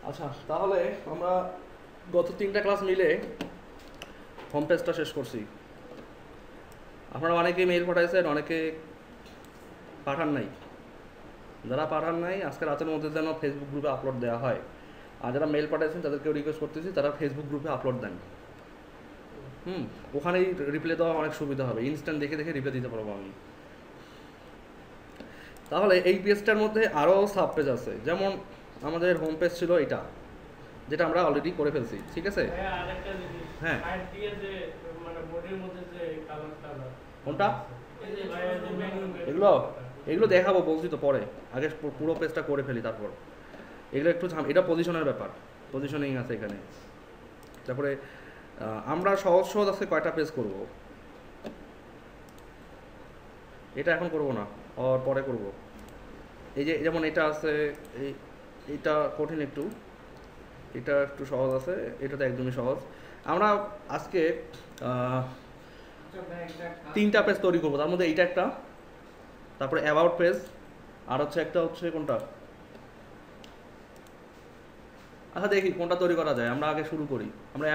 আচ্ছা, তাহলে আমরা গত 3টা ক্লাস মিলে হোম পেজটা শেষ করছি। আপনারা অনেকে মেইল পাঠাইছেন, অনেকে পাঠান নাই। যারা পাঠান নাই আজকে রাতের মধ্যে যেন ফেসবুক গ্রুপে আপলোড দেওয়া হয়। আর যারা মেইল পাঠাইছেন তাদেরকেও রিকোয়েস্ট করতেছি তারা ফেসবুক গ্রুপে আপলোড দেন। ওখানেই রিপ্লাই দেওয়া অনেক সুবিধা হবে, ইনস্ট্যান্ট দেখে দেখে রিপ্লাই দিতে পারবো আমি। তাহলে এই পেজটার মধ্যে আরও সাব পেজ আছে, যেমন আমাদের হোম পেজ ছিল এটা, যেটা আমরা অলরেডি করে ফেলছি, ঠিক আছে? হ্যাঁ, কোনটা? এগুলো এগুলো দেখাবো বলছি তো পরে, আগে পুরো পেজটা করে ফেলি তারপর। এগুলো একটু এটা পজিশনের ব্যাপার, পজিশনিং আছে এখানে। তারপরে আমরা সহজ সহজ আছে কয়টা পেজ করব, এটা এখন করব না, আর পরে করব। এই যে যেমন এটা আছে, এইটা কঠিন একটু, এটা একটু সহজ আছে, এটা তো একদমই সহজ। আমরা আজকে 3টা পেজ তৈরি করবো, তার মধ্যে এইটা একটা, তারপরে অ্যাবাউট পেজ, আর হচ্ছে একটা হচ্ছে কোনটা, আচ্ছা দেখি কোনটা তৈরি করা যায়। আমরা আগে শুরু করি, আমরা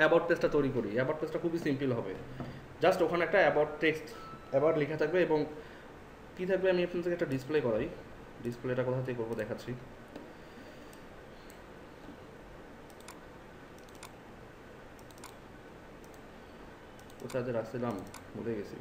অ্যাবাউট পেজটা তৈরি করি। অ্যাবাউট পেজটা খুবই সিম্পল হবে, জাস্ট ওখানে একটা অ্যাবাউট টেক্সট অ্যাবাউট লেখা থাকবে এবং কী থাকবে, আমি আপনাদের একটা ডিসপ্লে করাই। ডিসপ্লেটা কোথা থেকে করবো দেখাচ্ছি। কোথায় যে রাখছিলাম ভুলে গেছি।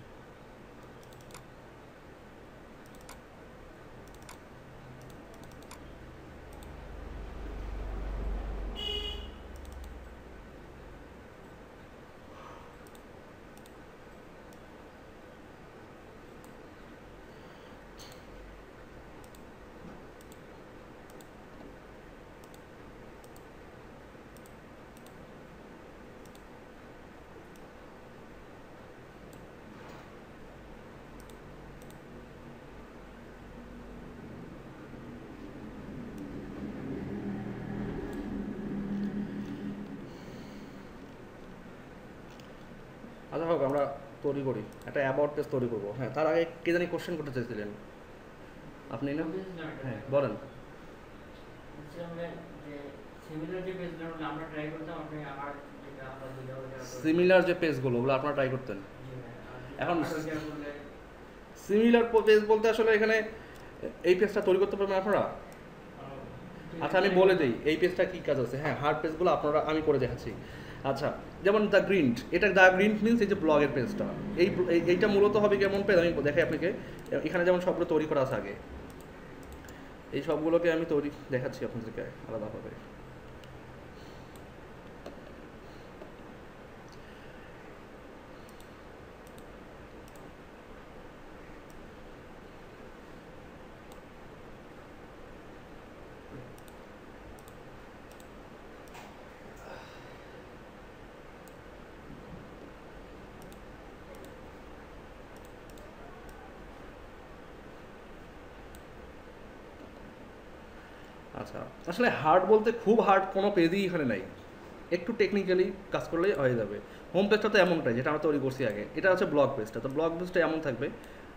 আচ্ছা হোক, আমরা তৈরি করি একটা অ্যাবাউট পেজ তৈরি করবো। হ্যাঁ, তার আগে কে জানি কোশ্চেন করতে চাইছিলেন আপনি না? হ্যাঁ বলেন। সিমিলার যে পেজগুলো ওগুলো আপনারা ট্রাই করতেন। এখন সিমিলার পেজ বলতে আসলে এখানে এই পেজটা তৈরি করতে পারবেন আপনারা? আচ্ছা আমি বলে দিই এই পেজটা কী কাজ আছে। হ্যাঁ, হার্ড পেজগুলো আপনারা আমি করে দেখাচ্ছি। আচ্ছা, যেমন দ্য গ্রিন্ট, এটা দ্য গ্রিন্ট মিনস এই যে ব্লগের পেজটা, এইটা মূলত হবে কেমন পেজ আমি দেখাই আপনাকে। এখানে যেমন সবগুলো তৈরি করা আছে আগে, এই সবগুলোকে আমি তৈরি দেখাচ্ছি আপনাদেরকে আলাদাভাবে। আচ্ছা, আসলে হার্ড বলতে খুব হার্ড কোনো পেজই এখানে নাই, একটু টেকনিক্যালি কাজ করলেই হয়ে যাবে। হোম পেজটা তো এমনটাই যেটা আমরা তৈরি করছি আগে, এটা হচ্ছে ব্লগ পেজটা। তো ব্লগ পেজটা এমন থাকবে,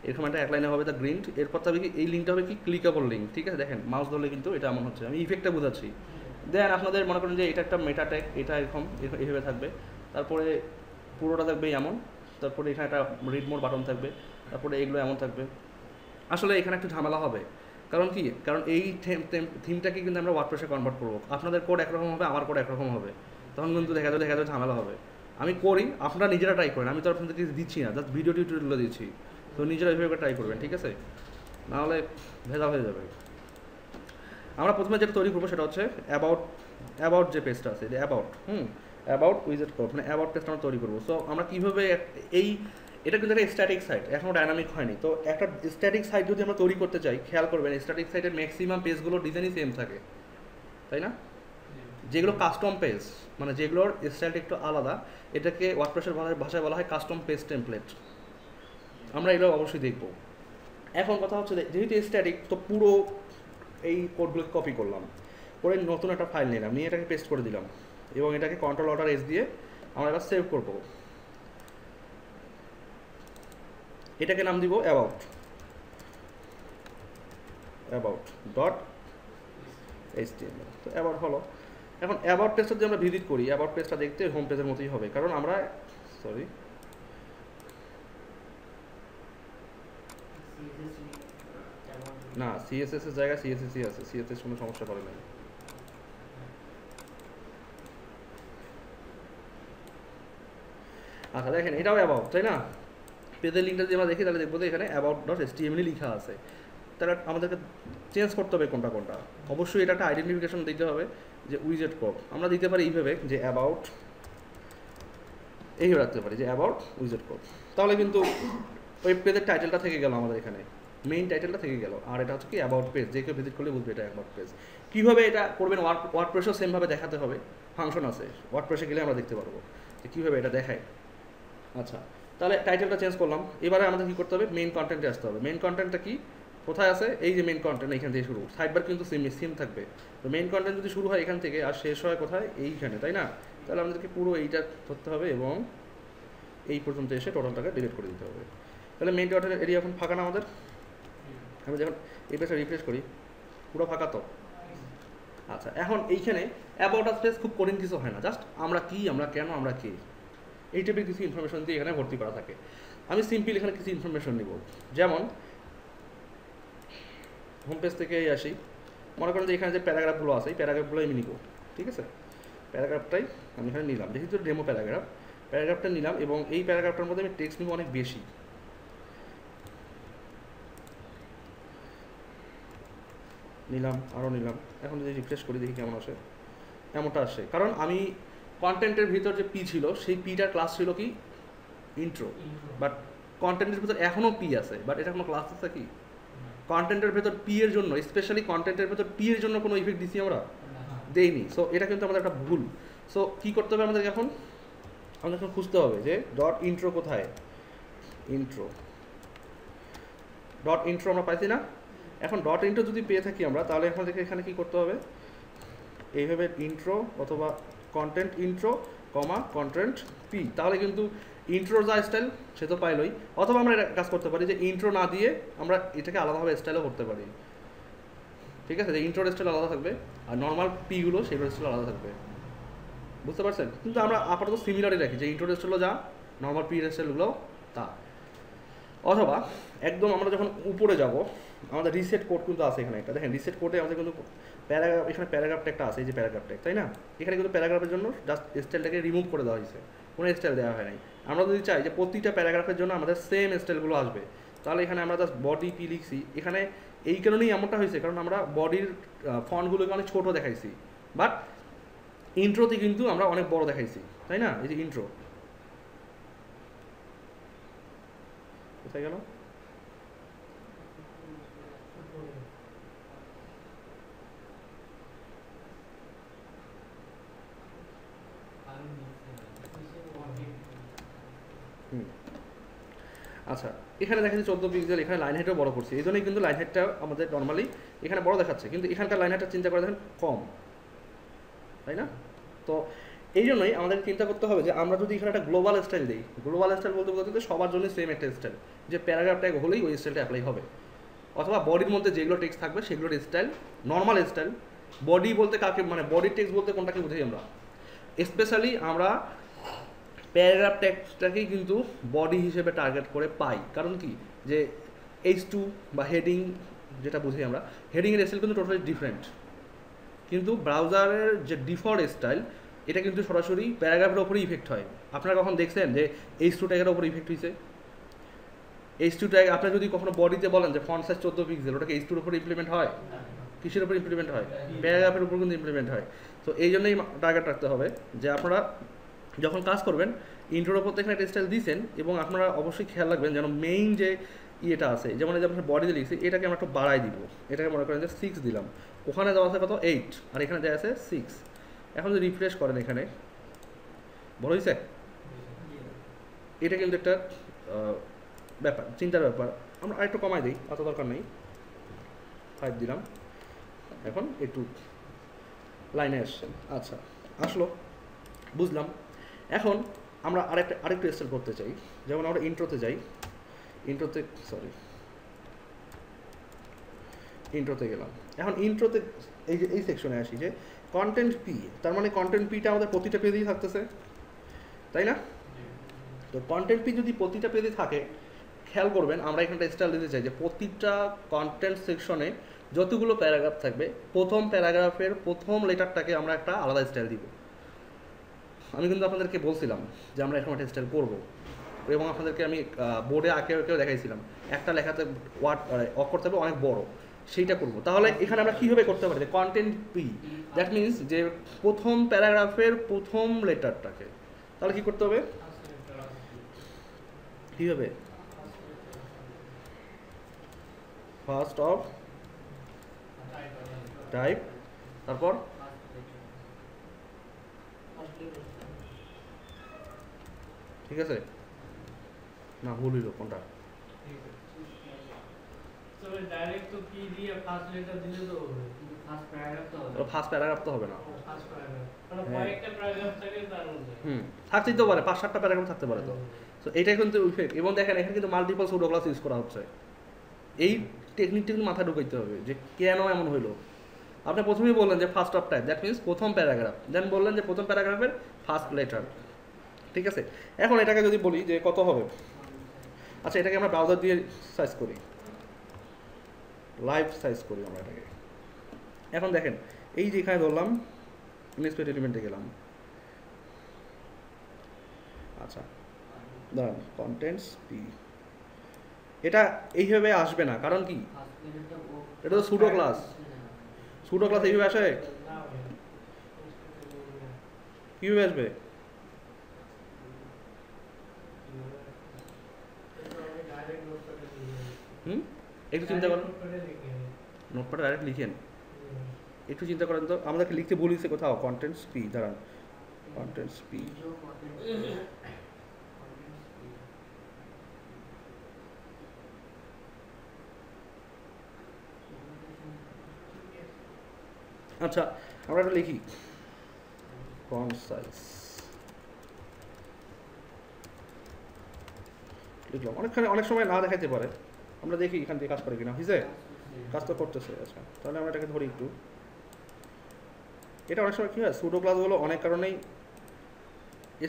এরকম একটা এক লাইনে হবে দ্য গ্রিন্ট, এরপর থাকবে কি এই লিঙ্কটা হবে কি ক্লিকেবল লিঙ্ক, ঠিক আছে? দেখেন মাউস ধরলে কিন্তু এটা এমন হচ্ছে, আমি ইফেক্টটা বোঝাচ্ছি। দেন আপনাদের মনে করেন যে এটা একটা মেটা ট্যাগ, এটা এরকম এইভাবে থাকবে, তারপরে পুরোটা থাকবে এমন, তারপরে এখানে একটা রিড মোর বাটন থাকবে, তারপরে এগুলো এমন থাকবে। আসলে এখানে একটু ঝামেলা হবে, কারণ কি, কারণ এই থিমটাকে কিন্তু আমরা ওয়ার্ডপ্রেসে কনভার্ট করবো। আপনাদের কোড একরকম হবে, আমার কোড একরকম হবে, তখন কিন্তু দেখা যাবে ঝামেলা হবে। আমি করি, আপনারা নিজেরা ট্রাই করেন, আমি তো আপনাদেরকে দিচ্ছি না, জাস্ট ভিডিও টিউটোরিয়ালগুলো দিচ্ছি, তো নিজেরা এইভাবে ট্রাই করবেন, ঠিক আছে? নাহলে ভেজাল হয়ে যাবে। আমরা প্রথমে যেটা তৈরি করবো সেটা হচ্ছে অ্যাবাউট যে পেজটা আছে, অ্যাবাউট অ্যাবাউট উইজেট করবো, মানে অ্যাবাউট পেজটা আমরা তৈরি করবো। সো আমরা কীভাবে এই, এটা কিন্তু একটা স্ট্যাটিক সাইট, এখনও ডায়নামিক হয়নি। তো একটা স্ট্যাটিক সাইট যদি আমরা তৈরি করতে চাই, খেয়াল করবেন স্ট্যাটিক সাইটের ম্যাক্সিমাম পেজগুলোর ডিজাইনই সেম থাকে, তাই না? যেগুলো কাস্টম পেজ, মানে যেগুলোর স্টাইলটা একটু আলাদা, এটাকে ওয়ার্ডপ্রেসের ভাষায় বলা হয় কাস্টম পেজ টেমপ্লেট। আমরা এগুলো অবশ্যই দেখব। এখন কথা হচ্ছে যেহেতু স্ট্যাটিক, তো পুরো এই কোডগুলো কপি করলাম, করে নতুন একটা ফাইল নিলাম, নিয়ে এটাকে পেস্ট করে দিলাম এবং এটাকে কন্ট্রোল-অল্টার-এস দিয়ে আমরা এটা সেভ করব। এটাকে নাম দিব অ্যাবাউট ডট HTML। তো অ্যাবাউট হলো। এখন অ্যাবাউট পেজটা যদি আমরা ভিজিট করি, অ্যাবাউট পেজটা দেখতে হোম পেজের মতোই হবে, কারণ আমরা সরি না CSS এর জায়গায় CSS আছে, CSS কোনো সমস্যা করে না। আচ্ছা দেখেন এটাও অ্যাবাউট, তাই না? পেজের লিঙ্কটা যদি আমরা দেখি তাহলে দেখবো যে এখানে about.html লেখা আছে। তাহলে আমাদেরকে চেঞ্জ করতে হবে কোনটা কোনটা। অবশ্যই এটা একটা আইডেন্টিফিকেশন দিতে হবে যে উইজেট কোড আমরা দিতে পারি এইভাবে যে অ্যাবাউট, এইভাবে রাখতে পারি যে অ্যাবাউট উইজেট কোড। তাহলে কিন্তু ওয়েব পেজের টাইটেলটা থেকে গেল আমাদের এখানে, মেইন টাইটেলটা থেকে গেল। আর এটা হচ্ছে কি অ্যাবাউট পেজ, যে কেউ ভিজিট করলে বুঝবে এটা অ্যাবাউট পেজ। কীভাবে এটা করবেন, ওয়ার্ডপ্রেসও সেমভাবে দেখাতে হবে, ফাংশন আছে ওয়ার্ডপ্রেসে গেলে আমরা দেখতে পারবো যে কীভাবে এটা দেখায়। আচ্ছা তাহলে টাইটেলটা চেঞ্জ করলাম, এবারে আমাদের কী করতে হবে, মেইন কন্টেন্টে আসতে হবে। মেইন কন্টেন্টটা কি, কোথায় আছে, এই যে মেইন কন্টেন্ট এখান থেকে শুরু, সাইডবার কিন্তু সেম থাকবে। তো মেইন কন্টেন্ট যদি শুরু হয় এখান থেকে আর শেষ হয় কোথায়, এইখানে, তাই না? তাহলে আমাদেরকে পুরো এইটা ধরতে হবে এবং এই পর্যন্ত এসে টোটালটাকে ডিলিট করে দিতে হবে। তাহলে মেইন ডটের এরিয়া এখন ফাঁকা না আমাদের? আমি যখন এই পেজটা রিফ্রেশ করি পুরো ফাঁকা তো। আচ্ছা এখন এইখানে অ্যাবাউট আস পেজ খুব কঠিন কিছু হয় না, জাস্ট আমরা কি, আমরা কেন, আমরা কে, এই টাইপের কিছু ইনফরমেশন দিয়ে এখানে ভর্তি করা থাকে। আমি সিম্পল এখানে কিছু ইনফরমেশন নিব, যেমন হোম পেজ থেকে আসি, মনে করেন যে এখানে যে প্যারাগ্রাফগুলো আছে এই প্যারাগ্রাফগুলো আমি নিব, ঠিক আছে? প্যারাগ্রাফটাই আমি এখানে নিলাম, যেহেতু ডেমো প্যারাগ্রাফটা নিলাম এবং এই প্যারাগ্রাফটার মধ্যে আমি টেক্সট নিব অনেক বেশি, নিলাম আরও নিলাম। এখন যদি রিফ্রেশ করি দেখি কেমন আসে, এমনটা আসে। কারণ আমি কন্টেন্টের ভিতর যে পি ছিল সেই পিটার ক্লাস ছিল কি ইন্ট্রো, বাট কন্টেন্টের ভিতর এখনও পি আছে, বাট এটা কোনো ক্লাস আছে কি? কন্টেন্টের ভেতর পি এর জন্য, স্পেশালি কন্টেন্টের ভেতর পি এর জন্য কোনো ইফেক্ট দিচ্ছি আমরা দেইনি। সো এটা কিন্তু আমাদের একটা ভুল। সো কী করতে হবে আমাদের এখন, আমাদের এখন খুঁজতে হবে যে ডট ইন্ট্রো কোথায়, ডট ইন্ট্রো আমরা পাইছি না। এখন ডট ইন্ট্রো যদি পেয়ে থাকি আমরা, তাহলে আমাদেরকে এখানে কী করতে হবে, এইভাবে ইন্ট্রো অথবা কন্টেন্ট ইন্ট্রো কমা কন্টেন্ট পি, তাহলে কিন্তু ইন্ট্রোর যা স্টাইল সে তো পাইলই। অথবা আমরা এটা কাজ করতে পারি যে ইন্ট্রো না দিয়ে আমরা এটাকে আলাদাভাবে স্টাইলও করতে পারি, ঠিক আছে? যে ইন্ট্রোর স্টাইল আলাদা থাকবে আর নর্মাল পিগুলো সেগুলোর স্টাইল আলাদা থাকবে, বুঝতে পারছেন? কিন্তু আমরা আপাতত সিমিলারই রাখি যে ইন্ট্রোর স্টাইলও যা, নর্মাল পির স্টাইলগুলোও তা। অথবা একদম আমরা যখন উপরে যাব, আমাদের রিসেট কোড কিন্তু আছে এখানে একটা, দেখেন রিসেট কোডে আমাদের কিন্তু প্যারাগ্রাফ, এখানে প্যারাগ্রাফ ট্যাগটা আছে, এই যে প্যারাগ্রাফ ট্যাগ, তাই না? এখানে কিন্তু প্যারাগ্রাফের জন্য জাস্ট স্টাইলটাকে রিমুভ করে দেওয়া হয়েছে, কোনো স্টাইল দেওয়া হয় নাই। আমরা যদি চাই যে প্রতিটা প্যারাগ্রাফের জন্য আমাদের সেম স্টাইলগুলো আসবে, তাহলে এখানে আমরা জাস্ট বডি পি লিখছি। এখানে এই কারণেই এমনটা হয়েছে কারণ আমরা বডির ফন্টগুলোকে অনেক ছোটো দেখাইছি, বাট ইন্ট্রোতে কিন্তু আমরা অনেক বড় দেখাইছি, তাই না? এই যে ইন্ট্রো কোথায় গেল, আচ্ছা এখানে দেখা যাচ্ছে 14 পিক্সেল, এখানে লাইন হাইটও বড় করছি, এই জন্যই কিন্তু লাইন হাইটটা আমাদের নর্মালি এখানে বড় দেখাচ্ছে, কিন্তু এখানকার লাইন হাইটটা চিন্তা করে দেখেন কম, তাই না? তো এই জন্যই আমাদের চিন্তা করতে হবে যে আমরা যদি এখানে একটা গ্লোবাল স্টাইল দিই, গ্লোবাল স্টাইল বলতে বলতে সবার জন্য সেম একটা স্টাইল, যে প্যারাগ্রাফ ট্যাগ হলেই ওই স্টাইলটা অ্যাপ্লাই হবে। অথবা বডির মধ্যে যেগুলো টেক্সট থাকবে সেগুলোর স্টাইল নর্মাল স্টাইল। বডি বলতে কাকে, মানে বডির টেক্সট বলতে কোনটাকে বুঝি আমরা, স্পেশালি আমরা প্যারাগ্রাফ টেক্সটটাকেই কিন্তু বডি হিসেবে টার্গেট করে পাই। কারণ কি, যে H2 বা হেডিং যেটা বুঝি আমরা, হেডিংয়ের স্টাইল কিন্তু টোটালি ডিফারেন্ট, কিন্তু ব্রাউজারের যে ডিফল্ট স্টাইল এটা কিন্তু সরাসরি প্যারাগ্রাফের ওপরে ইফেক্ট হয়। আপনারা কখন দেখছেন যে H2 ট্যাগের ওপর ইফেক্ট হয়েছে? H2 ট্যাগ আপনার যদি কখনো বডিতে বলেন যে ফন্ট সাইজ 14 পিক্সেল, ওটাকে H2 এর উপরে ইমপ্লিমেন্ট হয়? কিসের উপর ইমপ্লিমেন্ট হয়? প্যারাগ্রাফের উপর কিন্তু ইমপ্লিমেন্ট হয়। তো এই জন্যই টার্গেট রাখতে হবে যে আপনারা যখন কাজ করবেন ইন্ট্রোর ওপর এখানে একটা স্টাইল দিয়েছেন, এবং আপনারা অবশ্যই খেয়াল রাখবেন যেন মেইন যে ইয়েটা আছে, যেমন এই যে আপনার বডিতে লিখছি এটাকে আমরা একটু বাড়াই দিব, এটাকে মনে করেন যে 6 দিলাম, ওখানে দেওয়া আছে কত 8 আর এখানে দেওয়া আছে 6। এখন যদি রিফ্রেশ করেন এখানে বড় হয়েছে, এটা কিন্তু একটা ব্যাপার, চিন্তার ব্যাপার। আমরা আরেকটু কমাই দিই, অত দরকার নেই, 5 দিলাম, এখন একটু লাইনে আসছে। আচ্ছা আসলো, বুঝলাম। এখন আমরা আরেকটু স্টাইল করতে চাই, যেমন আমরা ইন্ট্রোতে যাই, ইন্ট্রোতে ইন্ট্রোতে গেলাম। এখন ইন্ট্রোতে এই যে এই সেকশনে আসি যে কন্টেন্ট পি, তার মানে কন্টেন্ট পিটা আমাদের প্রতিটা পেজেই থাকতেছে, তাই না? তো কন্টেন্ট পি যদি প্রতিটা পেজে থাকে, খেয়াল করবেন আমরা এখানটা স্টাইল দিতে চাই যে প্রতিটা কন্টেন্ট সেকশনে যতগুলো প্যারাগ্রাফ থাকবে প্রথম প্যারাগ্রাফের প্রথম লেটারটাকে আমরা একটা আলাদা স্টাইল দিব। আমি কিন্তু আপনাদেরকে বলছিলাম যে আমরা এরকম একটা স্টাইল করবো, এবং আপনাদেরকে আমি বোর্ডে আঁকেও দেখাইছিলাম একটা লেখাতে ওয়ার্ড অক্ষর থাকবে অনেক বড়, সেইটা করব। তাহলে এখানে আমরা কীভাবে করতে পারি কন্টেন্ট পি, দ্যাট মিনস যে প্রথম প্যারাগ্রাফের প্রথম লেটারটাকে, তাহলে কী করতে হবে, কীভাবে, ফার্স্ট অফ টাইপ, তারপর ঠিক আছে না, ভুল হইল কোনটা, ফার্স্ট প্যারাগ্রাফ তো হবে না, থাকতেই তো পারে 5-7টা প্যারাগ্রাফ থাকতে পারে। তো তো এইটাই কিন্তু ইফেক্ট। এবং দেখেন এখানে কিন্তু মাল্টিপল সুডো ক্লাস ইউজ করা হচ্ছে, এই টেকনিকটা কিন্তু মাথায় ঢুকাইতে হবে যে কেন এমন হইলো। আপনি প্রথমেই বললেন যে first of type, that means প্রথম প্যারাগ্রাফ, দেন বললেন যে প্রথম প্যারাগ্রাফের ফার্স্ট লেটার, ঠিক আছে। এখন এটাকে যদি বলি যে কত হবে, আচ্ছা এটাকে আমরা ব্রাউজার দিয়ে সার্চ করি, লাইভ সার্চ করি আমরা এটাকে। এখন দেখেন এই যে এখানে ধরলাম ইনস্পেক্ট এলিমেন্টে গেলাম, আচ্ছা দাঁড়ান কন্টেন্টস পি, এটা এইভাবে আসবে না, কারণ কি এটা তো সুডো ক্লাস, সুডো ক্লাস এইভাবে আসে, কীভাবে আসবে, একটু চিন্তা করেন, নোটপ্যাডে ডাইরেক্ট লিখেন, একটু চিন্তা করেন তো, আমাদেরকে লিখতে বলিছে কোথাও কন্টেন্টস পি, দাঁড়ান কন্টেন্টস পি, আচ্ছা আমরা একটা লিখি ফন্ট সাইজ, লিখলাম, অনেকখানে অনেক সময় না দেখাইতে পারে, আমরা দেখি এখান থেকে কাজ করে কিনা, হয়েছে কাজ তো করতেছে। আচ্ছা তাহলে আমরা এটাকে ধরি একটু, এটা অনেক সময় কী হয় সুডো ক্লাসগুলো অনেক কারণেই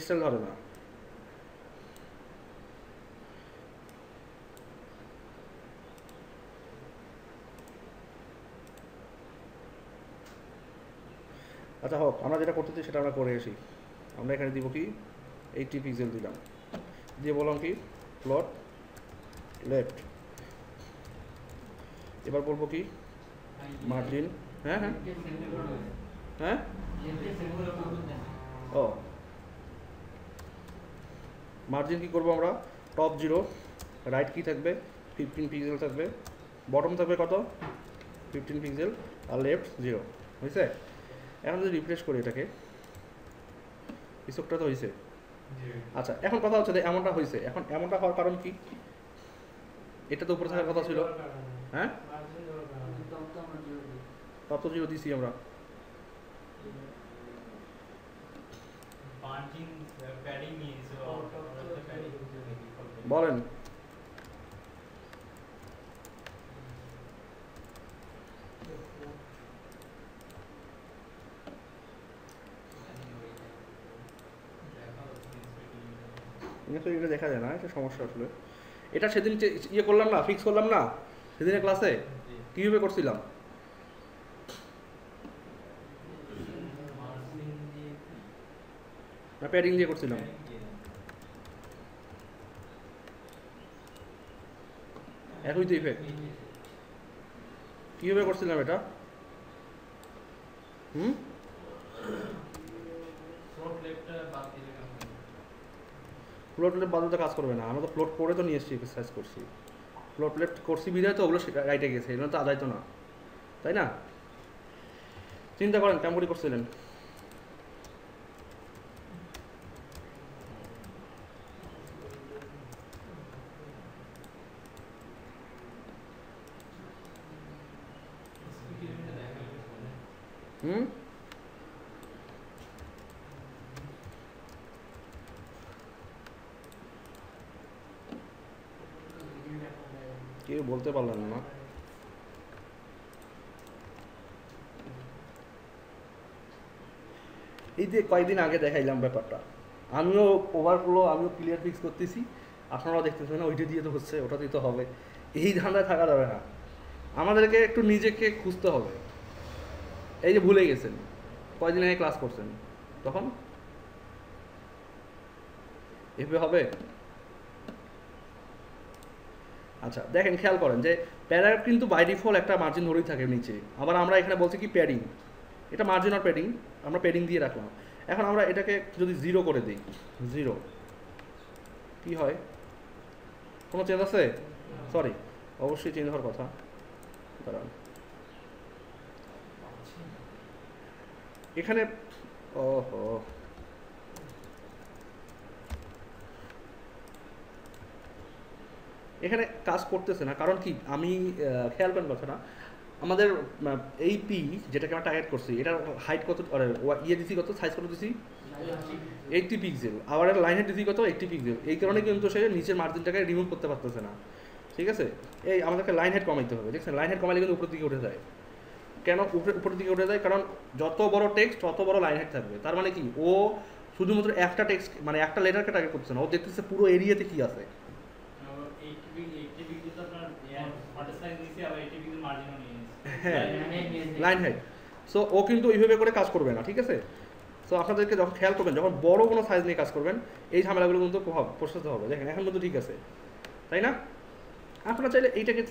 স্টাইল ধরে না, আচ্ছা হোক, আমরা যেটা করতে চাই সেটা আমরা করে আসি। আমরা এখানে দিব কি 80 পিক্সেল দিলাম, দিয়ে বললাম কি প্লট লেফট, এবার বলবো কি মার্জিন, হ্যাঁ হ্যাঁ হ্যাঁ ও মার্জিন কী করবো আমরা, টপ 0, রাইট কি থাকবে 15 পিক্সেল থাকবে, বটম থাকবে কত 15 পিক্সেল, আর লেফট 0, হয়েছে। এখন যদি রিফ্রেশ করি এটাকে, পিছকটা তো হয়েছে। আচ্ছা এখন কথা হচ্ছে যে এমনটা হয়েছে, এখন এমনটা হওয়ার কারণ কি, এটা তো উপরে থাকার কথা ছিল, হ্যাঁ তত 0 দিছি আমরা, বলেন এটা দেখা যায় না, এটা সমস্যা আসলে। এটা সেদিন ইয়ে করলাম না, ফিক্স করলাম না সেদিনের ক্লাসে, কীভাবে করছিলাম, না প্যাডিং দিয়ে করছিলাম, একই তো ইফেক্ট, কীভাবে করছিলাম এটা, ফ্লোট লেফট বাদ কাজ করবে না, আমরা তো ফ্লোট করে তো নিয়ে এসেছি, এক্সারসাইজ করছি, ফ্লোট লেফট করছি বিধায় তো ওগুলো রাইটে গেছে, এগুলো তো আদায় তো না, তাই না? চিন্তা করেন কেমন করে করছিলেন, কেউ বলতে পারলেন না, এই যে কয়েকদিন আগে দেখাইলাম ব্যাপারটা, আমিও ওভারফ্লো, আমিও ক্লিয়ার ফিক্স করতেছি, আপনারাও দেখতেছেন না ওইটা দিয়ে তো হচ্ছে, ওটা দিয়ে তো হবে। এই ধান্দায় থাকা যাবে না, আমাদেরকে একটু নিজেকে খুঁজতে হবে। এই যে ভুলে গেছেন কয়দিন আগে ক্লাস করছেন, তখন এভাবে হবে? আচ্ছা দেখেন, খেয়াল করেন যে প্যারাগ্রাফ কিন্তু বাই ডিফল্ট একটা মার্জিন ধরেই থাকে নিচে, আবার আমরা এখানে বলছি কি প্যাডিং, এটা মার্জিন আর প্যাডিং, আমরা প্যাডিং দিয়ে রাখলাম। এখন আমরা এটাকে যদি 0 করে দিই, 0 কি হয়? কোনো চেঞ্জ আছে? সরি, অবশ্যই চেঞ্জ হওয়ার কথা। দাঁড়ান, এখানে ওহো, এখানে কাজ করতেছে না, কারণ কি আমি খেয়াল করেন কথাটা, আমাদের এই পি যেটাকে আমরা টার্গেট করছি, এটার হাইট কত, ইয়ে দিছি কত, সাইজ কত দিছি 80 পিক্সেল, আবার লাইন হাইট দিছি কত 80 পিক্সেল। এই কারণে কিন্তু সে নিচের মার্জিনটাকে রিমুভ করতে পারতেছে না, ঠিক আছে? এই আমাদেরকে লাইন হাইট কমাইতে হবে, দেখছেন লাইন হাইট কমাইলে কিন্তু উপরের দিকে উঠে যায়। কেন উপরের দিকে উঠে যায়? কারণ যত বড় টেক্সট তত বড় লাইন হাইট থাকবে। তার মানে কি, ও শুধুমাত্র একটা টেক্সট মানে একটা লেটারকে টার্গেট করছে না, ও দেখতেছে পুরো এরিয়াতে কি আছে। হ্যাঁ, লাইন হাইট। সো ও কিন্তু এইভাবে করে কাজ করবে না, ঠিক আছে? সো আপনাদেরকে যখন খেয়াল করবেন, যখন বড় কোনো সাইজ নিয়ে কাজ করবেন, এই ঝামেলাগুলো কিন্তু প্রসারিত হবে। দেখেন এখন কিন্তু ঠিক আছে, তাই না? আপনারা চাইলে এইটাকে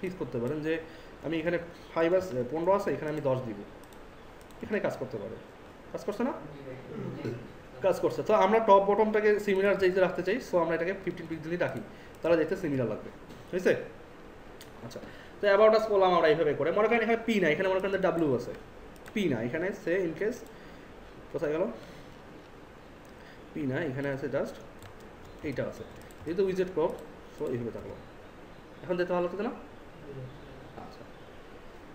ফিক্স করতে পারেন যে আমি এখানে 5 আছে, 15 আছে, এখানে আমি 10 দিব, এখানে কাজ করতে পারে। কাজ করছে না? কাজ করছে। তো আমরা টপ বটমটাকে সিমিলার যেতে রাখতে চাই, সো আমরা এটাকে 15 পিক্সেলই রাখি, তাহলে দেখতে সিমিলার লাগবে, বুঝছে? আচ্ছা, তো অ্যাবাউট আস করলাম আমরা এইভাবে করে। মনে করেন এখানে পি না, এখানে মনে করেন ডাব্লিউ আছে, পি না এখানে, সে ইনকেস কোথায় গেল পি না, এখানে আছে জাস্ট এইটা আছে, যেহেতু উইজেট ক্রপ, সো এইভাবে থাকলো। এখন দেখতে ভালো লাগছে না? আচ্ছা,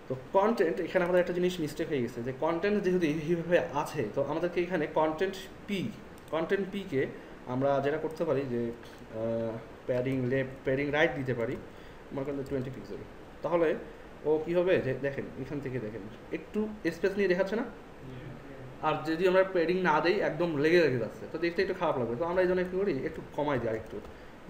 তো কন্টেন্ট, এখানে আমাদের একটা জিনিস মিস্টেক হয়ে গেছে, যে কন্টেন্ট যেহেতু এইভাবে আছে, তো আমাদেরকে এখানে কন্টেন্ট পিকে আমরা যেটা করতে পারি যে প্যাডিং লেফট, প্যাডিং রাইট দিতে পারি, মনে করেন 20 পিক্সেল। তাহলে ও কী হবে, যে দেখেন এখান থেকে দেখেন একটু স্পেস নিয়ে দেখাচ্ছে না? আর যদি আমরা প্যাডিং না দিই একদম লেগে যাচ্ছে, তো দেখতে একটু খারাপ লাগবে। তো আমরা এই জন্য একটু করি, একটু কমাই দিই আরেকটু,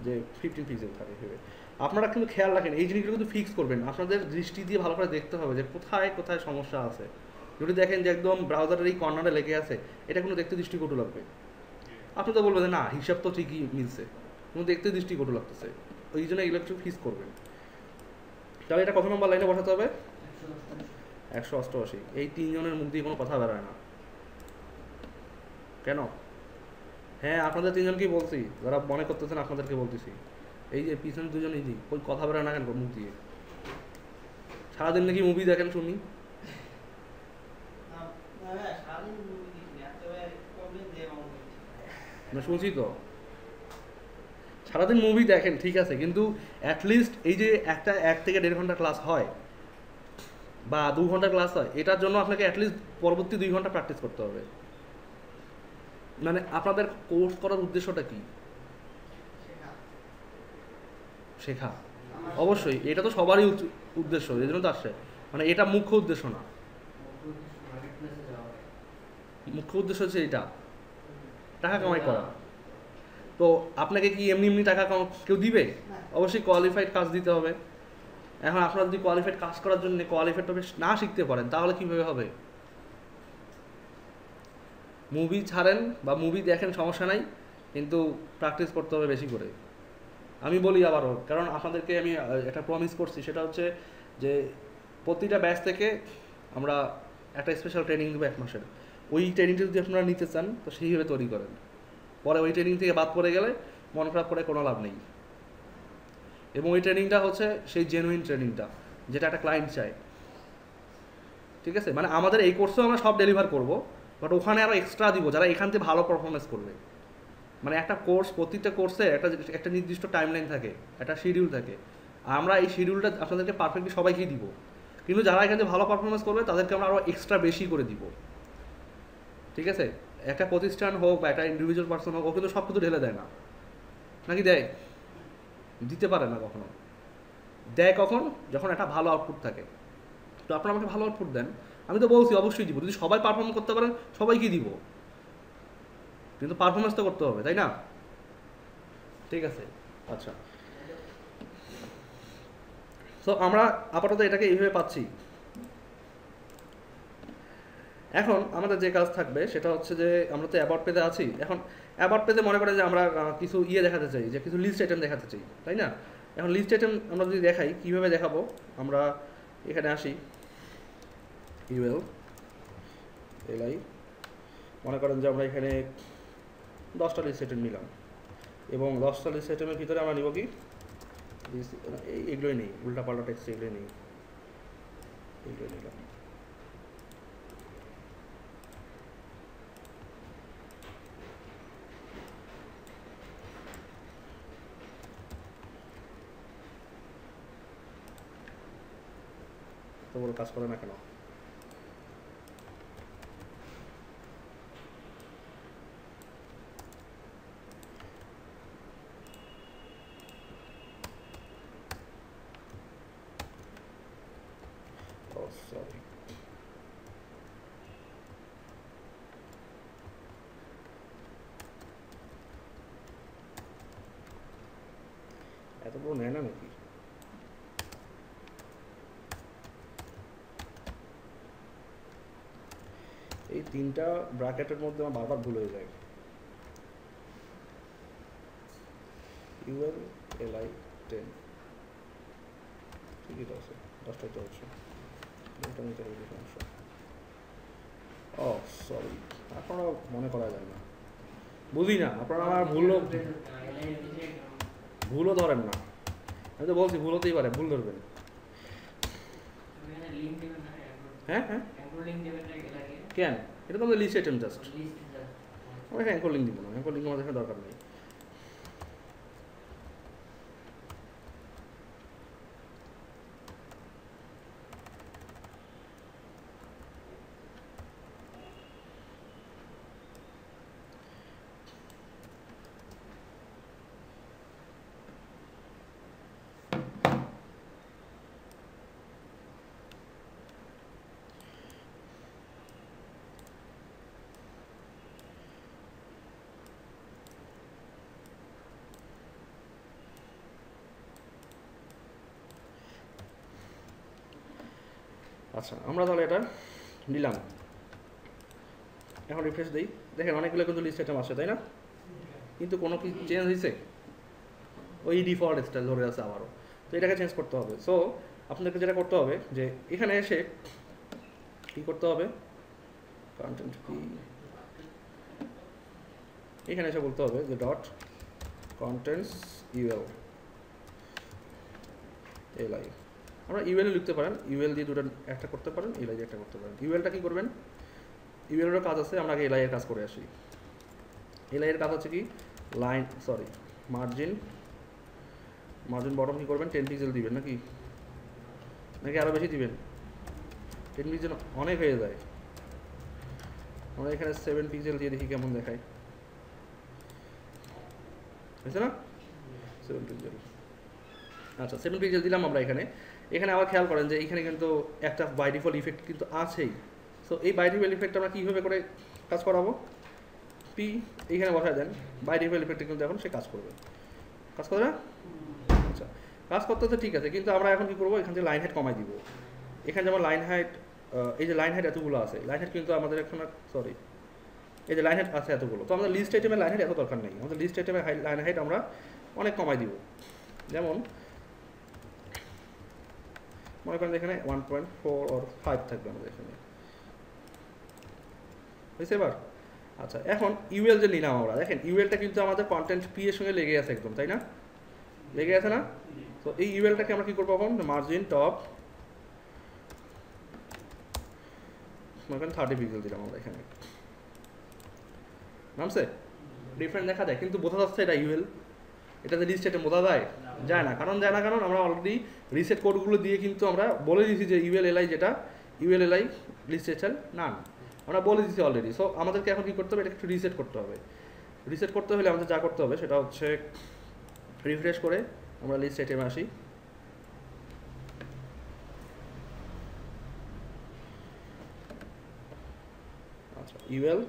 যে 15 পিক্সেল থাকে ভেবে। আপনারা কিন্তু খেয়াল রাখেন, এই জিনিসগুলো কিন্তু ফিক্স করবেন, আপনাদের দৃষ্টি দিয়ে ভালো করে দেখতে হবে যে কোথায় কোথায় সমস্যা আছে। যদি দেখেন যে একদম ব্রাউজারের এই কর্নারে লেগে আছে, এটা কিন্তু দেখতে দৃষ্টিকটু লাগবে। আপনি তো বলবেন না হিসাব তো ঠিকই মিলছে, কিন্তু দেখতে দৃষ্টিকটু লাগতেছে, ওই জন্য এগুলো একটু ফিক্স করবেন। তাহলে এটা কত নম্বর লাইনে বসাতে হবে? 188। এই 3 জনের মুখ দিয়ে কোনো কথা বেরোয় না কেন? হ্যাঁ, আপনাদের 3 জনকেই বলছি, যারা মনে করতেছেন আপনাদেরকে বলতেছি। এই যে পিছনে 2 জন, এই যে ওই কথা বেরোয় না কেন মুখ দিয়ে? সারাদিন নাকি মুভি দেখেন শুনি? না, শুনছি তো সারাদিন মুভি দেখেন, ঠিক আছে, কিন্তু অ্যাটলিস্ট এই যে একটা 1 থেকে 1.5 ঘন্টা ক্লাস হয় বা 2 ঘন্টা ক্লাস হয়, এটার জন্য আপনাকে অ্যাটলিস্ট পরবর্তী 2 ঘন্টা প্র্যাকটিস করতে হবে। মানে আপনাদের কোর্স করার উদ্দেশ্যটা কি? শেখা। অবশ্যই, এটা তো সবারই উদ্দেশ্য, এই জন্য তো আসছে, মানে এটা মুখ্য উদ্দেশ্য না। মুখ্য উদ্দেশ্য হচ্ছে এটা, টাকা কামাই করা। তো আপনাকে কি এমনি এমনি টাকা কেউ দিবে? অবশ্যই কোয়ালিফাইড কাজ দিতে হবে। এখন আপনারা যদি কোয়ালিফাইড কাজ করার জন্য কোয়ালিফাইড টপিক না শিখতে পারেন, তাহলে কীভাবে হবে? মুভি ছাড়েন বা মুভি দেখেন সমস্যা নাই, কিন্তু প্র্যাকটিস করতে হবে বেশি করে। আমি বলি আবারও, কারণ আপনাদেরকে আমি একটা প্রমিস করছি, সেটা হচ্ছে যে প্রতিটা ব্যাচ থেকে আমরা একটা স্পেশাল ট্রেনিং দেবো 1 মাসের। ওই ট্রেনিংটা যদি আপনারা নিতে চান, তো সেইভাবে তৈরি করেন। পরে ওই ট্রেনিং থেকে বাদ পড়ে গেলে মন খারাপ করে কোনো লাভ নেই। এবং ওই ট্রেনিংটা হচ্ছে সেই জেনুইন ট্রেনিংটা, যেটা একটা ক্লায়েন্ট চায়, ঠিক আছে? মানে আমাদের এই কোর্সেও আমরা সব ডেলিভার করব, বাট ওখানে আরও এক্সট্রা দিব যারা এখান থেকে ভালো পারফরমেন্স করবে। মানে একটা কোর্স, প্রতিটা কোর্সে একটা নির্দিষ্ট টাইমলাইন থাকে, একটা শিডিউল থাকে। আমরা এই শিডিউলটা আপনাদেরকে পারফেক্টলি সবাইকেই দিব, কিন্তু যারা এখান থেকে ভালো পারফরমেন্স করবে তাদেরকে আমরা আরও এক্সট্রা বেশি করে দিব, ঠিক আছে? একটা প্রতিষ্ঠান হোক বা একটা ইন্ডিভিজুয়াল পার্সন হোক, ও কিন্তু সব কিছু ঢেলে দেয় না, নাকি দেয়? দিতে পারে না কখনো। দেয় কখন? যখন একটা ভালো আউটপুট থাকে। তো আপনারা আমাকে ভালো আউটপুট দেন, আমি তো বলছি অবশ্যই দিব। যদি সবাই পারফর্ম করতে পারেন, সবাইকে দিব। কিন্তু পারফরমেন্স তো করতে হবে, তাই না? ঠিক আছে, আচ্ছা। সো আমরা আপাতত এটাকে এইভাবে পাচ্ছি। এখন আমাদের যে কাজ থাকবে সেটা হচ্ছে যে আমরা তো অ্যাবাউট পেজে আছি। এখন অ্যাবাউট পেজে মনে করে যে আমরা কিছু দেখাতে চাই, যে কিছু লিস্ট আইটেম দেখাতে চাই, তাই না? এখন লিস্ট আইটেম আমরা যদি দেখাই, কীভাবে দেখাবো? আমরা এখানে আসি, ইউএল এলআই, মনে করেন যে আমরা এখানে 10টা লিস্ট আইটেম নিলাম, এবং 10টা লিস্ট আইটেমের ভিতরে আমরা নিব কি, এগুলোই নেই, উল্টা পাল্টা টেক্সট এগুলোই নেই, এগুলোই নিলাম। তো বড় কাজ করে না কেন? সরি, এত বড় নেয় না নাকি? এই 3টা ব্র্যাকেটের মধ্যে আমার বারবার ভুল হয়ে যায়। ইউএল এলআই 10, ঠিকই তো আছে, 10টাই তো হচ্ছে, এটা নিতে হবে সমস্যা। ও সরি, আপনারা মনে করা যায় না, বুঝি না, আপনারা আমার ভুলও ধরেন না। আমি তো বলছি ভুল হতেই পারে, ভুল ধরবেন। হ্যাঁ হ্যাঁ, কেন? এটা তো আমাদের লিস্ট আইটেম জাস্ট, আমরা এখানে অ্যাঙ্কর লিঙ্ক দিব না, অ্যাঙ্কর লিঙ্ক আমাদের এখানে দরকার নেই। আচ্ছা, আমরা তাহলে এটা নিলাম, এখন রিফ্রেশ দিই, দেখেন অনেকগুলো কিন্তু লিস্ট আইটেম আসে, তাই না? কিন্তু কোনো কি চেঞ্জ হয়েছে? ওই ডিফল্ট স্টাইল ধরে আছে আবারও, তো এটাকে চেঞ্জ করতে হবে। সো আপনাদেরকে যেটা করতে হবে, যে এখানে এসে কী করতে হবে, কন্টেন্ট কি, এখানে এসে বলতে হবে যে ডট কন্টেন্টস ইউএল এলআই। আমরা ইউএল লিখতে পারেন, ইউএল দিয়ে দুটো একটা করতে পারেন, এলআই দিয়ে একটা করতে পারেন। ইউএলটা কী করবেন? ইউএলের কাজ আছে, আমরা আগে এলআই এর কাজ করে আসি। এলআই এর কাজ হচ্ছে কি, লাইন সরি মার্জিন বটম কী করবেন, 10 পিক্সেল দিবেন নাকি আরও বেশি দিবেন? 10 পিক্সেল অনেক হয়ে যায়, আমরা এখানে 7 পিক্সেল দিয়ে দেখি কেমন দেখায়, হয়েছে না? 7 পিক্সেল, আচ্ছা 7 পিক্সেল দিলাম আমরা এখানে। এখানে আবার খেয়াল করেন যে এখানে কিন্তু একটা বাই ডিফল্ট ইফেক্ট কিন্তু আছেই। সো এই বাই ডিফল্ট ইফেক্ট আমরা কীভাবে করে কাজ করাবো, পি এইখানে বসায় দেন, বাই ডিফল্ট ইফেক্টে কিন্তু এখন সে কাজ করবে, কাজ করবে না? আচ্ছা, কাজ করতে তো ঠিক আছে, কিন্তু আমরা এখন কী করবো, এখান থেকে লাইন হাইট কমাই দিব। এখানে যেমন লাইন হাইট, এই যে লাইন হাইট এতগুলো আছে, লাইন হাইট কিন্তু আমাদের এখন সরি এই যে লাইন হাইট আছে এতগুলো, তো আমাদের লিস্ট আইটেমের লাইন হাইট এত দরকার নেই, আমাদের লিস্ট আইটেমের লাইন হাইট আমরা অনেক কমাই দিব। যেমন মনে করেন এখানে 1.4 or 5 থাকবে আমাদের এখানে, বুঝতে এবার? আচ্ছা, এখন ইউএল যে নিলাম আমরা, দেখেন ইউএলটা কিন্তু আমাদের কন্টেন্ট পি এর সঙ্গে লেগে আছে একদম, তাই না? লেগে আছে না? তো এই ইউএলটাকে আমরা কী করবো এখন, মার্জিন টপ মনে করেন 30 পিক্সেল দিলাম আমরা এখানে, নামছে? ডিফারেন্ট দেখা যায়, কিন্তু বোঝা যাচ্ছে এটা ইউএল, এটাতে লিস্ট আইটেম বোঝা যায় না, কারণ আমরা অলরেডি রিসেট কোডগুলো দিয়ে কিন্তু আমরা বলে দিয়েছি যে ইউএল এলআই যেটা, ইউএল এলআই লিস্ট আইটেম না, আমরা বলে দিচ্ছি অলরেডি। সো আমাদেরকে এখন কী করতে হবে, এটা একটু রিসেট করতে হবে। রিসেট করতে হলে আমাদের যা করতে হবে সেটা হচ্ছে রিফ্রেশ করে আমরা লিস্ট আইটেমে আসি, আচ্ছা ইউএল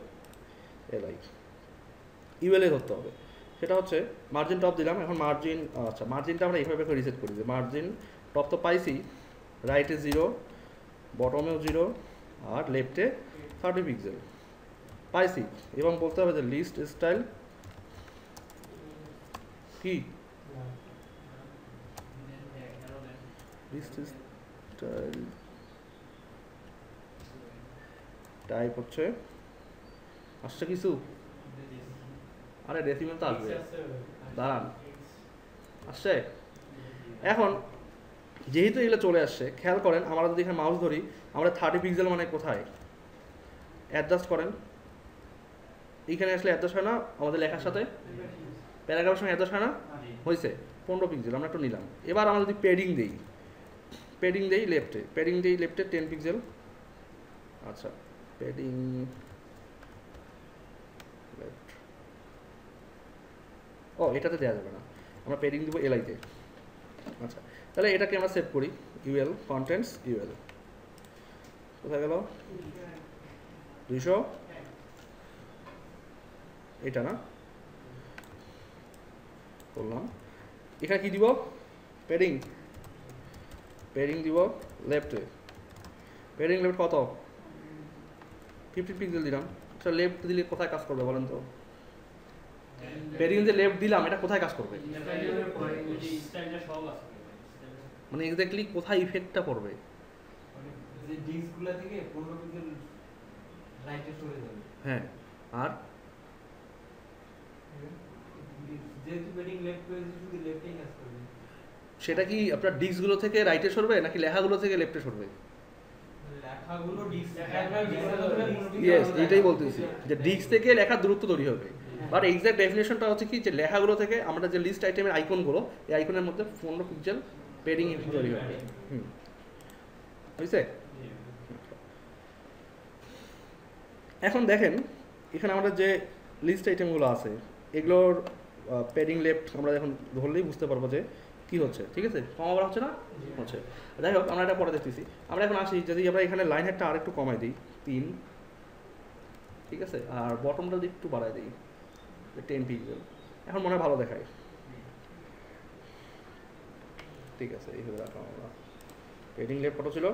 এলআই ইউএলএ ধরতে হবে। সেটা হচ্ছে মার্জিন টপ দিলাম, এখন মার্জিন, আচ্ছা মার্জিনটা আমরা এইভাবে করে রিসেট করি যে মার্জিন টপ তো পাইছি, রাইটে 0, বটমেও 0, আর লেফটে 30 পিক্সেল পাইছি। এবং বলতে হবে যে লিস্ট স্টাইল কি, লিস্ট স্টাইল টাইপ হচ্ছে, আসছে কিছু, আরে ডেসিমেল তো আসবে, দাঁড়ান আসছে। এখন যেহেতু এগুলো চলে আসছে, খেয়াল করেন আমরা যদি এখানে মাউস ধরি, আমরা 30 পিক্সেল মানে কোথায় অ্যাডজাস্ট করেন, এইখানে আসলে অ্যাডজাস্ট হয় না আমাদের লেখার সাথে, প্যারাগ্রাফের সঙ্গে অ্যাডজাস্ট হয় না, হয়েছে 15 পিক্সেল আমরা একটু নিলাম। এবার আমরা যদি প্যাডিং দিই, প্যাডিং দিই লেফটে, প্যাডিং দিই লেফটে 10 পিক্সেল, আচ্ছা প্যাডিং লেফট, ও এটাতে দেওয়া যাবে না, আমরা প্যাডিং দেবো এলআইতে। আচ্ছা তাহলে এটাকে আমরা সেভ করি, ইউএল কন্টেন্টস ইউএল, কোথায় গেল 200, এটা না করলাম। এখানে কি দিব, প্যাডিং, প্যাডিং দিব লেফটে, প্যাডিং লেফট কত 50 পিক্সেল দিলাম। আচ্ছা লেফট দিলে কোথায় কাজ করবে বলেন তো, প্যাডিং যে লেফট দিলাম এটা কোথায় কাজ করবে, মানে এক্স্যাক্টলি কোথায় ইফেক্টটা পড়বে, হ্যাঁ। আর সেটা কি আপনার ডিস্কগুলো থেকে রাইটে সরবে নাকি লেখাগুলো থেকে লেফটে সরবে? ইয়েস, এটাই বলতেছি যে ডিস্ক থেকে লেখার দূরত্ব তৈরি হবে, বাট এক্সাক্ট ডেফিনেশনটা হচ্ছে কি যে লেখাগুলো থেকে আমরা যে লিস্ট আইটেমের আইকনগুলো, এই আইকনের মধ্যে 15 পিক্সেল প্যাডিং তৈরি হবে। বুঝছে? এখন দেখেন এখানে আমাদের যে লিস্ট আইটেমগুলো আছে এগুলোর প্যাডিং লেফট আমরা এখন ধরলেই বুঝতে পারবো যে কি হচ্ছে, ঠিক আছে, কমা বলা হচ্ছে না, হচ্ছে। যাই হোক আমরা এটা পরে দেখতেছি। আমরা এখন আসি, যদি আমরা এখানে লাইন হেডটা আর একটু কমাই দিই 3, ঠিক আছে, আর বটমটা যদি একটু বাড়াই দিই 10 পিক্সেল, এখন মনে হয় ভালো দেখায়, ঠিক আছে এইভাবে রাখলাম আমরা। প্যাডিং লেফট কত ছিল,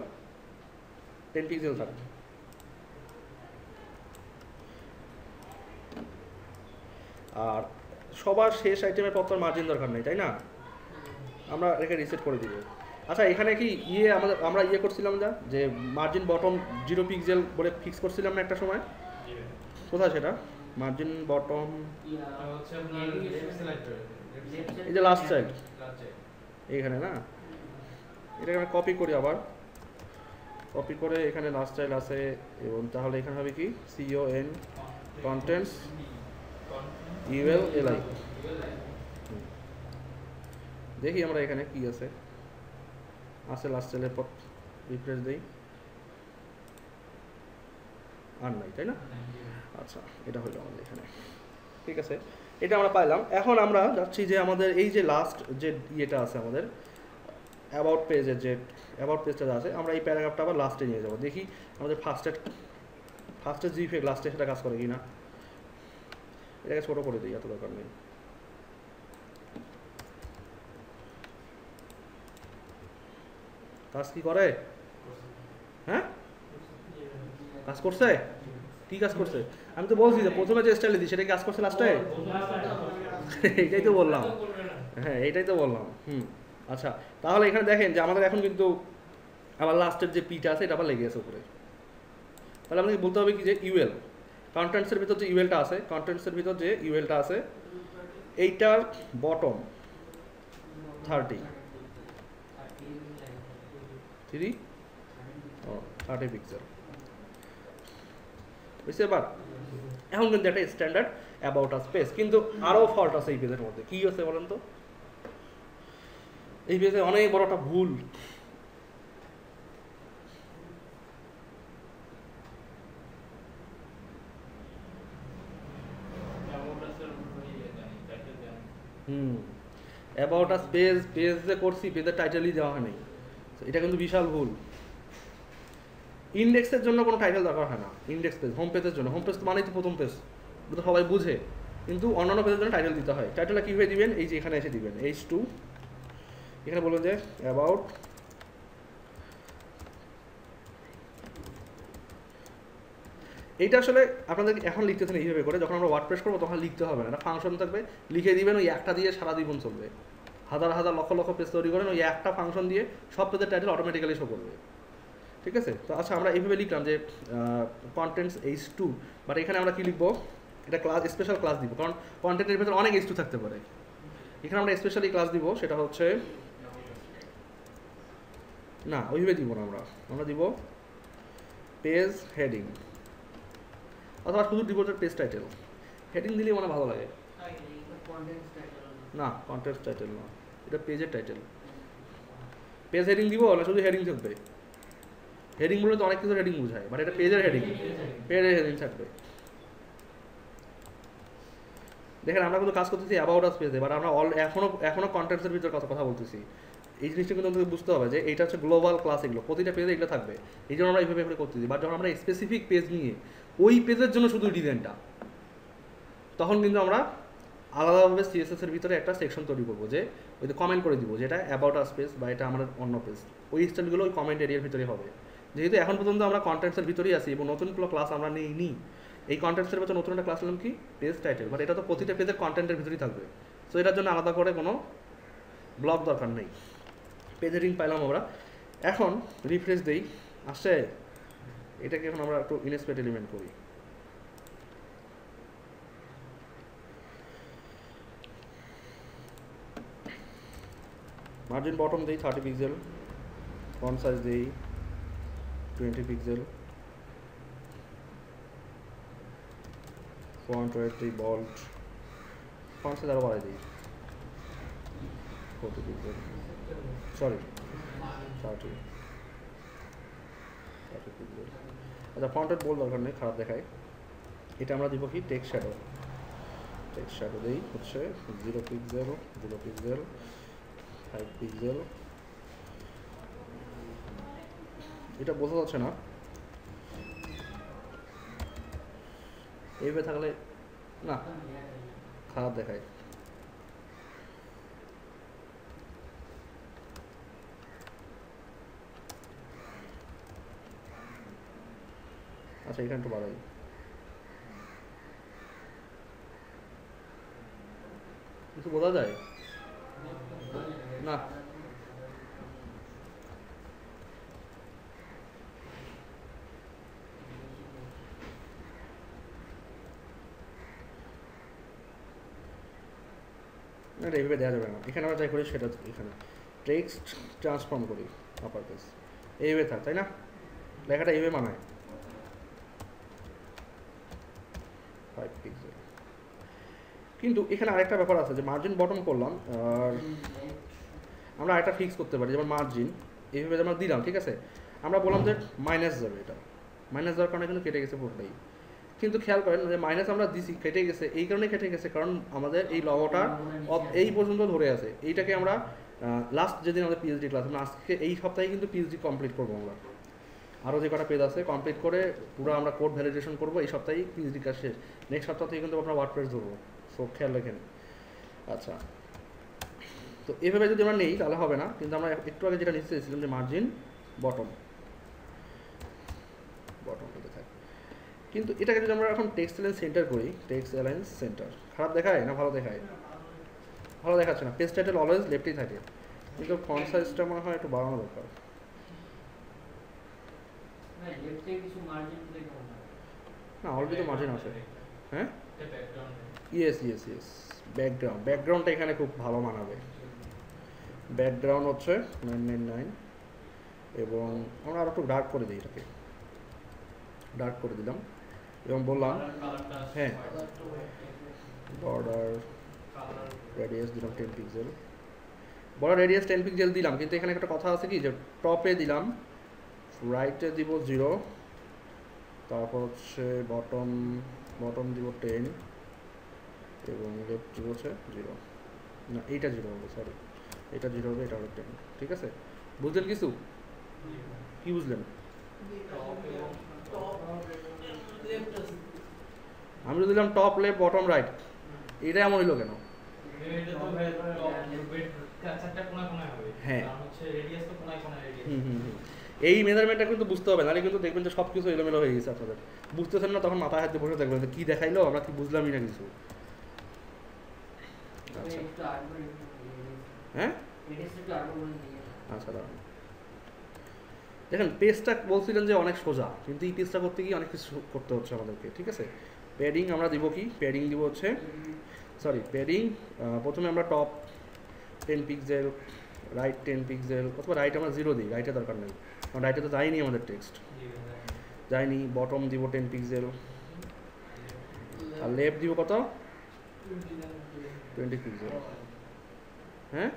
10 পিক্সেল থাকবে। আর সবার শেষ আইটেমের পর তো মার্জিন দরকার নেই, তাই না, আমরা এটাকে রিসেট করে দিব। আচ্ছা এখানে কি আমরা করছিলাম না যে মার্জিন বটম 0 পিক্সেল বলে ফিক্স করছিলাম না একটা সময়, কোথায় সেটা মার্জিন বটম, এই যে লাস্ট চাইল্ড এইখানে না, এটাকে আমরা কপি করি, আবার কপি করে এখানে লাস্ট চাইল্ড আছে, এবং তাহলে এখানে হবে কি CON কন্টেন্টস ULLI, দেখি আমরা এখানে কি আছে লাস্ট চাইল্ডের পর রিফ্রেশ দেই, আর নাই, তাই না। আচ্ছা এটা হলো আমাদের এখানে, ঠিক আছে, এটা আমরা পাইলাম। এখন আমরা যাচ্ছি যে আমাদের এই যে লাস্ট যে ইয়েটা আছে আমাদের অ্যাবাউট পেজের, যে অ্যাবাউট পেজটা আছে, আমরা এই প্যারাগ্রাফটা আবার লাস্টে নিয়ে যাবো, দেখি আমাদের ফার্স্টের যে ইফেক্ট লাস্টে সেটা কাজ করে কি না। এটাকে ছোটো করে দিই, এত দরকার নেই। কাজ কি করে, হ্যাঁ কাজ করছে, কি কাজ করছে, আমি তো বলছি যে প্রথমে যে স্টাইল দিই সেটা কাজ করছে লাস্টে, এইটাই তো বললাম, হ্যাঁ এইটাই তো বললাম। আচ্ছা তাহলে এখানে দেখেন যে আমাদের এখন কিন্তু আবার লাস্টের যে পিটা আছে এটা আবার লেগে গেছে উপরে, তাহলে আমাকে বলতে হবে কি যে ইউএল কন্টেন্টসের ভিতর যে ইউএলটা আছে, কন্টেন্টসের ভিতর যে ইউএলটা আছে এইটার বটম 30 পিক্সেল, বুঝতে এবার। এখন কিন্তু একটা স্ট্যান্ডার্ড অ্যাবাউট আস পেজ, কিন্তু আরও ফল্ট আছে এই পেজের মধ্যে। কি আছে বলেন তো, এই পেজে অনেক বড় একটা ভুল, অ্যাবাউট আস পেজ যে করছি পেজের টাইটেলই দেওয়া হয় নাই, এটা কিন্তু বিশাল ভুল। ইন্ডেক্সের জন্য কোনো টাইটেল দরকার হয় না, ইন্ডেক্স পেজ হোম পেজের জন্য, হোম পেজ মানেই তো প্রথম পেজ, এটা তো সবাই বুঝে। কিন্তু অন্যান্য পেজের জন্য টাইটেল দিতে হয়। টাইটেলটা কীভাবে দিবেন, এই যে এখানে এসে দিবেন H2, এখানে বলবেন যে অ্যাবাউট এইটা আসলে আপনাদের এখন লিখতে থাকেন এইভাবে করে, যখন আমরা ওয়ার্ডপ্রেস করবো তখন লিখতে হবে না, একটা ফাংশন থাকবে, লিখে দিবেন, ওই একটা দিয়ে সারা জীবন চলবে। হাজার হাজার লক্ষ লক্ষ পেজ তৈরি করেন, ওই একটা ফাংশন দিয়ে সব পেজের টাইটেল অটোমেটিক্যালি শো করবে। ঠিক আছে, তো আচ্ছা আমরা এইভাবে লিখলাম যে কন্টেন্টস H2, বাট এখানে আমরা কি লিখবো, এটা ক্লাস স্পেশাল ক্লাস দিব, কারণ কন্টেন্টের ভেতরে অনেক H2 থাকতে পারে। এখানে আমরা স্পেশালি ক্লাস দিব, সেটা হচ্ছে না ওইভাবে দিব না, আমরা দিব পেজ হেডিং, অথবা শুধু দিব পেজ টাইটেল। হেডিং দিলে মানে ভালো লাগে না, কন্টেন্টস টাইটেল না, এটা পেজের টাইটেল। পেজ হেডিং দিব না শুধু হেডিং থাকবে, হেডিং বলে তো অনেক কিছু হেডিং বোঝায়, বাট এটা পেজের হেডিং, পেজের হেডিং থাকবে। দেখেন আমরা কিন্তু কাজ করতেছি অ্যাবাউট আস পেজে, বাট আমরা এখনো কন্টেন্টসের ভিতরে কথা বলতেছি। এই জিনিসটা কিন্তু আমাদের বুঝতে হবে যে এটা হচ্ছে গ্লোবাল ক্লাস, এগুলো প্রতিটা পেজে এগুলো থাকবে, এই জন্য আমরা এইভাবে করতেছি। বাট যখন আমরা স্পেসিফিক পেজ নিয়ে ওই পেজের জন্য শুধু ডিজাইনটা, তখন কিন্তু আমরা আলাদাভাবে সিএসএসের ভিতরে একটা সেকশন তৈরি করবো, যে ওই যে কমেন্ট করে দিব যে এটা অ্যাবাউট আস পেজ বা এটা আমাদের অন্য পেজ, ওই স্টাইলগুলো ওই কমেন্ট এরিয়ার ভিতরে হবে। যেহেতু এখন পর্যন্ত আমরা কন্টেন্টসের ভিতরেই আছি এবং নতুন কোনো ক্লাস আমরা নিই, এই কন্টেন্টসের ভিতরে নতুন একটা ক্লাস নিলাম কি পেজ টাইটেল, বাট এটা তো প্রতিটা পেজের কন্টেন্টের ভিতরেই থাকবে। সো এটার জন্য আলাদা করে কোনো ব্লক দরকার নেই। পেজ হেডিং পাইলাম আমরা, এখন রিফ্রেশ দেই, আসছে। এটাকে এখন আমরা একটু ইনস্পেক্ট এলিমেন্ট করি। মার্জিন বটম দেই 30 পিক্সেল, ফন্ট সাইজ দেই 20 পিক্সেল, ফন্ট ওয়েট দিই বোল্ড, ফন্ট সাইজ আরও বাড়াই দিই 40 পিক্সেল, সরি 30 পিক্সেল। আচ্ছা ফন্ট ওয়েট বোল্ড দরকার নেই, খারাপ দেখায়। এটা আমরা দিব কি টেক্সট শ্যাডো দেই হচ্ছে 0 পিক্সেল, 0 পিক্সেল, 5 পিক্সেল। এটা বোঝা যাচ্ছে না, এইভাবে থাকলে না খারাপ দেখায়। আচ্ছা এখানে একটু বাড়াই, কিছু বোঝা যায় না। এটা এইভাবে দেওয়া যাবে না, এখানে আমরা যাই করি সেটা এখানে টেক্সট ট্রান্সফর্ম করি আপার কেস, এইভাবে থাক, তাই না? লেখাটা এইভাবে মানায় 5 পিক্সেল। কিন্তু এখানে আরেকটা ব্যাপার আছে যে মার্জিন বটম করলাম, আর আমরা আরেকটা ফিক্স করতে পারি, যেমন মার্জিন এইভাবে আমরা দিলাম, ঠিক আছে, আমরা বললাম যে মাইনাস যাবে, এটা মাইনাস যাওয়ার কারণে কিন্তু কেটে গেছে পুরোটাই। কিন্তু খেয়াল করেন যে মাইনাস আমরা দিছি, কেটে গেছে, এই কারণে কেটে গেছে কারণ আমাদের এই লগোটা এই পর্যন্ত ধরে আছে। এইটাকে আমরা লাস্ট যেদিন আমাদের পিএইচডি ক্লাস, আমরা আজকে এই সপ্তাহে কিন্তু পিএইচডি কমপ্লিট করবো, আমরা আরও যে কটা পেজ আছে কমপ্লিট করে পুরো আমরা কোড ভ্যালিডেশন করবো, এই সপ্তাহেই পিএইচডি কাজ শেষ। নেক্সট সপ্তাহ থেকে কিন্তু আমরা ওয়ার্ডপ্রেস ধরবো, সো খেয়াল রাখেন। আচ্ছা তো এভাবে যদি আমরা নেই তাহলে হবে না, কিন্তু আমরা একটু আগে যেটা নিতে চেয়েছিলাম যে মার্জিন বটম হতে থাকে, কিন্তু এটাকে যদি আমরা এখন টেক্সট অ্যালাইন সেন্টার করি, টেক্সট অ্যালাইন সেন্টার খারাপ দেখায় না ভালো দেখায়? ভালো দেখাচ্ছে না, পেজ টাইটেল অলওয়েজ লেফটেই থাকে, কিন্তু ফন্ট সাইজটা মনে হয় একটু বাড়ানো দরকার। না অলরেডি তো মার্জিন আছে, হ্যাঁ ইয়েস ব্যাকগ্রাউন্ডটা এখানে খুব ভালো মানাবে। ব্যাকগ্রাউন্ড হচ্ছে 999 এবং আমরা আরও একটু ডার্ক করে দিই, এটাকে ডার্ক করে দিলাম এবং বললাম হ্যাঁ বর্ডার রেডিয়াস দিলাম 10 পিক্সেল, বর্ডার রেডিয়াস 10 পিক্সেল দিলাম, কিন্তু এখানে একটা কথা আছে কি যে টপে দিলাম, রাইটে দিব 0, তারপর হচ্ছে বটম দিব 10 এবং লেফট দিব হচ্ছে 0, না এইটা 0 হবে, সরি এটা 0 হবে, এটা হবে 10, ঠিক আছে? বুঝলেন কিছু? কি বুঝলেন? আমি দিলাম টপ লেফট বটম রাইট, এটা এমন হইলো কেন? হ্যাঁ এই মেজারমেন্টটা কিন্তু বুঝতে হবে, নাহলে কিন্তু দেখবেন যে সব কিছু এলোমেলো হয়ে গেছে আপনাদের, বুঝতেছেন না, তখন মাথায় হাতে বসে থাকবেন কি দেখাইলো আমরা কি বুঝলামই না কিছু। আচ্ছা হ্যাঁ আচ্ছা দাঁড়ান, দেখেন পেজটা বলছিলেন যে অনেক সোজা, কিন্তু এই পেজটা করতে গিয়ে অনেক কিছু করতে হচ্ছে আমাদেরকে, ঠিক আছে। প্যাডিং আমরা দিব কি, প্যাডিং দিব হচ্ছে সরি প্যাডিং প্রথমে আমরা টপ 10 পিক্সেল, রাইট 10 পিক্সেল, অথবা রাইট আমরা 0 দিই, রাইটে দরকার নেই কারণ রাইটে তো যায়নি আমাদের টেক্সট, যায়নি। বটম দিব 10 পিক্সেল, আর লেফট দিব কত 20 পিক্সেল। হ্যাঁ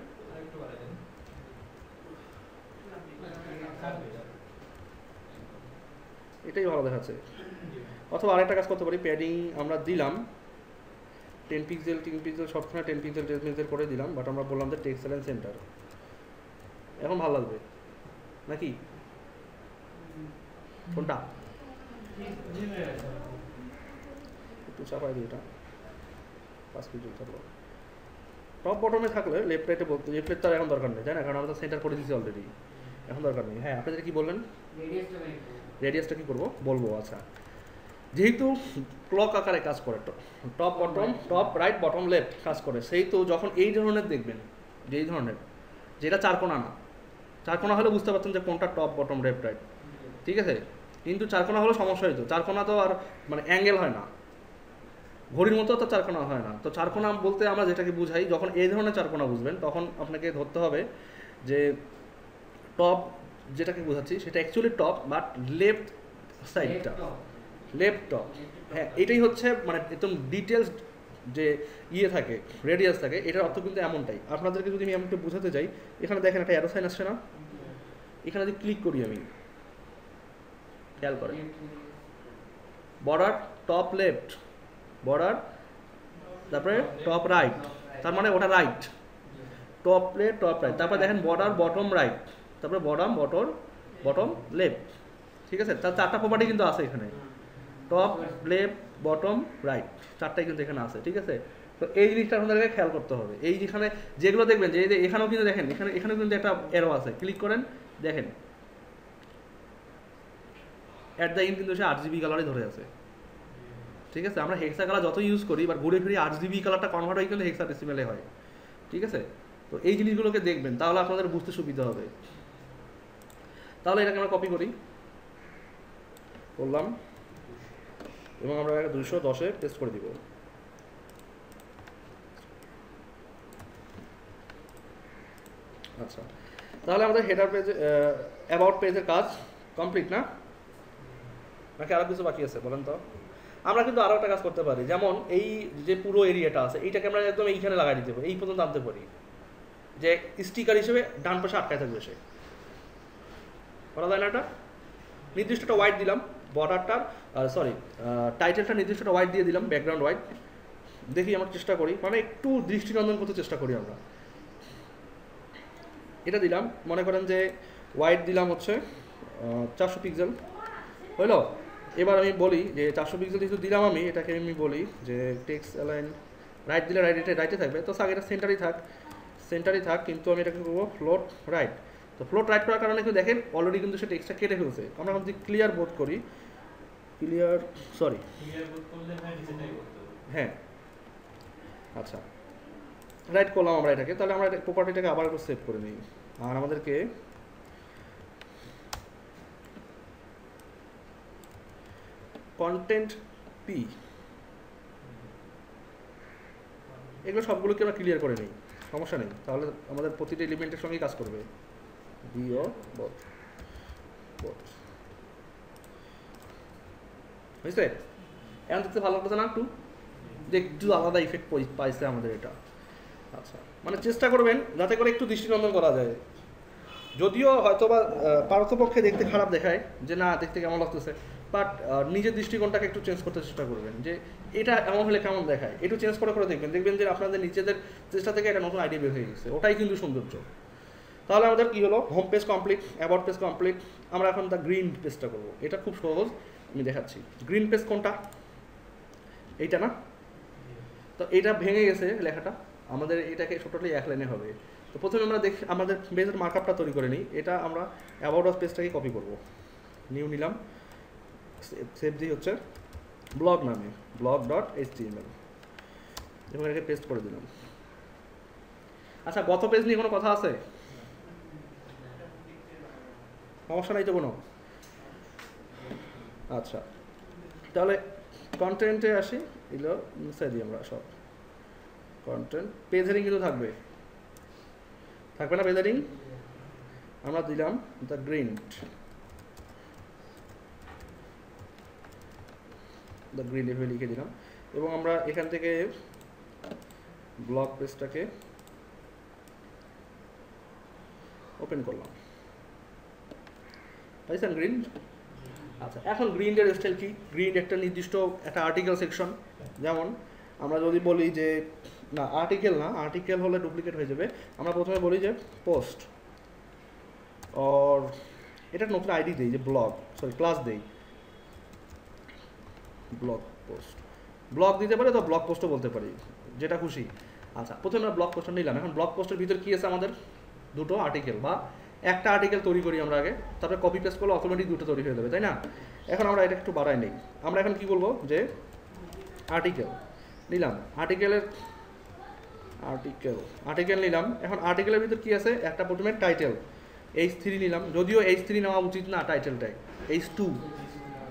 এটাই ভালো দেখাচ্ছে। অথবা আরেকটা কাজ করতে পারি, প্যাডিং আমরা দিলাম 10 পিক্সেল 3 পিক্সেল, সবসময় 10 পিক্সেল 10 পিক্সেল করে দিলাম, বাট আমরা বললাম যে টেক্সট অ্যালাইন সেন্টার। এখন ভালো লাগবে নাকি কোনটা? একটু চাপাই দিই, এটা 5 পিক্সেল থাকলো। টপ বটমে থাকলে লেফট রাইটে বলতে, লেফট রাইট তার এখন দরকার নেই, তাই না, কারণ আমরা সেন্টার করে দিয়েছি অলরেডি, এখন দরকার নেই। হ্যাঁ আপনাদের কি বললেন, রেডিয়াসটা কি করবো বলবো। আচ্ছা যেহেতু ক্লক আকারে কাজ করে, top bottom, top right bottom left কাজ করে, সেই তো যখন এই ধরনের দেখবেন, যেই ধরনের যেটা চারকোনা না, চারকোনা হলে বুঝতে পারতেন যে কোনটা টপ বটম লেফট রাইট, ঠিক আছে। কিন্তু চারকোনা হলো সমস্যা হইতো, চারকোনা তো আর মানে অ্যাঙ্গেল হয় না, ঘড়ির মতো তো চারকোনা হয় না। তো চারকোনা বলতে আমরা যেটাকে বুঝাই, যখন এই ধরনের চারকোনা বুঝবেন তখন আপনাকে ধরতে হবে যে টপ যেটাকে বোঝাচ্ছি সেটা অ্যাকচুয়ালি টপ, বাট লেফট সাইডটা লেফট টপ। হ্যাঁ এটাই হচ্ছে মানে একদম ডিটেলস যে ইয়ে থাকে, রেডিয়াস থাকে, এটার অর্থ কিন্তু এমনটাই। আপনাদেরকে যদি আমি এমন একটু বোঝাতে চাই, এখানে দেখেন একটা অ্যারো সাইন আসছে না, এখানে যদি ক্লিক করি আমি, খেয়াল করেন বর্ডার টপ লেফট, বর্ডার তারপরে টপ রাইট, তার মানে ওটা right, top left top right, তারপরে দেখেন বর্ডার বটম রাইট, তারপরে বটম বটম লেফট, ঠিক আছে। তার চারটা প্রপার্টি কিন্তু আছে এখানে, টপ লেফট বটম রাইট, চারটাই কিন্তু এখানে আছে, ঠিক আছে। তো এই জিনিসটা আপনাদেরকে খেয়াল করতে হবে। এই যেখানে যেগুলো দেখবেন যে এখানেও কিন্তু দেখেন, এখানেও কিন্তু একটা এরো আছে, ক্লিক করেন দেখেন অ্যাট দ্য এন্ড কিন্তু সে RGB কালারে ধরে আছে, ঠিক আছে। আমরা হেক্সা কালার যত ইউজ করি, এবার ঘুরে ফিরে RGB কালারটা কনভার্ট হয়ে কিন্তু হেক্সা ডেসিমেলে হয়, ঠিক আছে। তো এই জিনিসগুলোকে দেখবেন, তাহলে আপনাদের বুঝতে সুবিধা হবে। তাহলে এটাকে আমরা কপি করি, করলাম এবং আমরা 210-এ পেস্ট করে দিব। আচ্ছা তাহলে আমাদের হেডার পেজ, অ্যাবাউট পেজের কাজ কমপ্লিট না, নাকি আরও কিছু বাকি আছে বলেন তো? আমরা কিন্তু আরও একটা কাজ করতে পারি, যেমন এই যে পুরো এরিয়াটা আছে এইটাকে আমরা একদম এইখানে লাগাই দিতে পারি, এই পর্যন্ত আনতে পারি, যে স্টিকার হিসেবে ডান পাশে আটকায় থাকবে সে, করা যায় না? এটা নির্দিষ্ট একটা হোয়াইট দিলাম বর্ডারটার, সরি টাইটেলটা নির্দিষ্ট একটা হোয়াইট দিয়ে দিলাম, ব্যাকগ্রাউন্ড হোয়াইট। দেখি আমরা চেষ্টা করি, মানে একটু দৃষ্টিনন্দন করতে চেষ্টা করি আমরা। এটা দিলাম, মনে করেন যে হোয়াইট দিলাম হচ্ছে 400 পিক্সেল, হইলো। এবার আমি বলি যে 400 পিক্সেল যেহেতু দিলাম আমি, এটাকে আমি বলি যে টেক্সট অ্যালাইন রাইট দিলে রাইটে থাকবে, তো এটা সেন্টারই থাক, কিন্তু আমি এটাকে করবো ফ্লোট রাইট। তো ফ্লোট রাইট করার কারণে কিন্তু দেখেন অলরেডি কিন্তু সে টেক্সটটা কেটে ফেলছে। আমরা যদি ক্লিয়ার বোর্ড করি, হ্যাঁ আচ্ছা রাইট করলাম আমরা এটাকে, তাহলে আমরা প্রপার্টিটাকে আবার একটু সেভ করে নিই। আর আমাদেরকে কন্টেন্ট পি এগুলো সবগুলোকে আমরা ক্লিয়ার করে নিই, সমস্যা নেই, তাহলে আমাদের প্রতিটা এলিমেন্টের সঙ্গেই কাজ করবে। বিও বট বুঝতে এখন দেখতে ভালো লাগছে না একটু, যে একটু আলাদা ইফেক্ট পাইছে আমাদের এটা। আচ্ছা মানে চেষ্টা করবেন যাতে করে একটু দৃষ্টিনন্দন করা যায়, যদিও হয়তো বা পারতপক্ষে দেখতে খারাপ দেখায় যে না দেখতে কেমন লাগতেছে, বাট নিজের দৃষ্টিকোণটাকে একটু চেঞ্জ করতে চেষ্টা করবেন, যে এটা এমন হলে কেমন দেখায়, একটু চেঞ্জ করে দেখবেন যে আপনাদের নিজেদের চেষ্টা থেকে একটা নতুন আইডিয়া বের হয়ে গেছে, ওটাই কিন্তু সৌন্দর্য। তাহলে আমাদের কী হলো, home page complete, about page complete. আমরা এখন দ্য গ্রিন পেজটা করবো, এটা খুব সহজ, আমি দেখাচ্ছি। গ্রিন পেজ কোনটা, এইটা না, তো এটা ভেঙে গেছে লেখাটা, আমাদের এটাকে টোটালি এক লাইনে হবে। তো প্রথমে আমরা দেখি আমাদের পেজের মার্কআপটা তৈরি করে নিই। এটা আমরা অ্যাবাউট আস পেজটাকে কপি করব, নিউ নিলাম, সেভ দিই হচ্ছে ব্লগ নামে, blog.html, এবং এটাকে পেস্ট করে দিলাম। আচ্ছা, গত পেজ নিয়ে কোনো কথা আছে? সমস্যা নাই তো কোনো? আচ্ছা, তাহলে কন্টেন্টে আসি, এগুলো মুছে দিই আমরা সব। কন্টেন্ট পেজ হেডিং কিন্তু থাকবে না পেজ হেডিং? আমরা দিলাম দ্য গ্রিন্ট, এভাবে লিখে দিলাম, এবং আমরা এখান থেকে ব্লগ পেজটাকে ওপেন করলাম, পাইছেন গ্রিন্ট? আচ্ছা, এখন গ্রিন্টের স্টাইল কি? গ্রিন্ট একটা নির্দিষ্ট একটা আর্টিকেল সেকশন, যেমন আমরা যদি বলি যে না আর্টিকেল না, আর্টিকেল হলে ডুপ্লিকেট হয়ে যাবে, আমরা প্রথমে বলি যে পোস্ট, অর এটা নতুন আইডি দেই যে ব্লগ, ক্লাস দেই ব্লগ পোস্ট, ব্লগ দিতে পারি, তো ব্লগ পোস্টও বলতে পারি, যেটা খুশি। আচ্ছা, প্রথমে আমরা ব্লগ পোস্টটা নিলাম। এখন ব্লগ পোস্টের ভিতরে কী আছে আমাদের? দুটো আর্টিকেল বা একটা আর্টিকেল তৈরি করি আমরা আগে, তারপরে কপি পেস্ট করলে অটোমেটিক দুটো তৈরি হয়ে যাবে, তাই না? এখন আমরা এটা একটু বাড়াই নেই, আমরা এখন কি বলবো যে আর্টিকেল নিলাম, আর্টিকেল নিলাম। এখন আর্টিকেলের ভিতর কি আছে? একটা প্রথমে টাইটেল H3 নিলাম, যদিও H3 নেওয়া উচিত না, title tag H2।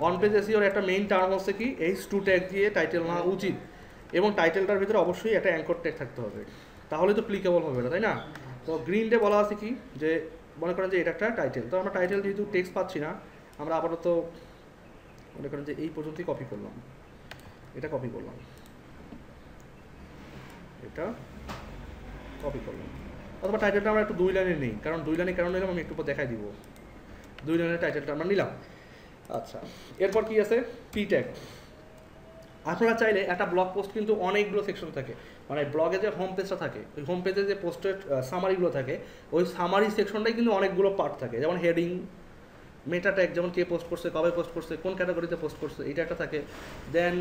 On page এসইওর একটা মেইন টার্ম হচ্ছে কি H2 ট্যাগ দিয়ে টাইটেল নেওয়া উচিত, এবং টাইটেলটার ভিতরে অবশ্যই একটা অ্যাঙ্কর ট্যাগ থাকতে হবে, তাহলে তো ক্লিকেবল হবে না, তাই না? তো গ্রিনডে বলা আছে কি যে মনে করেন যে এটা একটা টাইটেল, তো আমরা টাইটেল যেহেতু টেক্সট পাচ্ছি না, আমরা আপাতত মনে করেন যে এই পর্যন্তই কপি করলাম, এটা কপি করলাম, অথবা টাইটেলটা আমরা একটু 2 লাইনে নেই, কারণ 2 লাইনে কারণ নিলাম আমি একটু পর দেখাই দিব। 2 লাইনের টাইটেলটা আমরা নিলাম। আচ্ছা, এরপর কি আছে? P tag. আপনারা চাইলে একটা ব্লগ পোস্ট কিন্তু অনেকগুলো সেকশন থাকে, মানে ব্লগে যে হোম পেজটা থাকে, ওই হোম পেজে যে পোস্টের সামারিগুলো থাকে, ওই সামারি সেকশনটাই কিন্তু অনেকগুলো পার্ট থাকে, যেমন হেডিং, মেটা ট্যাগ, যেমন কে পোস্ট করছে, কবে পোস্ট করছে, কোন ক্যাটাগরিতে পোস্ট করছে, এটা একটা থাকে। দেন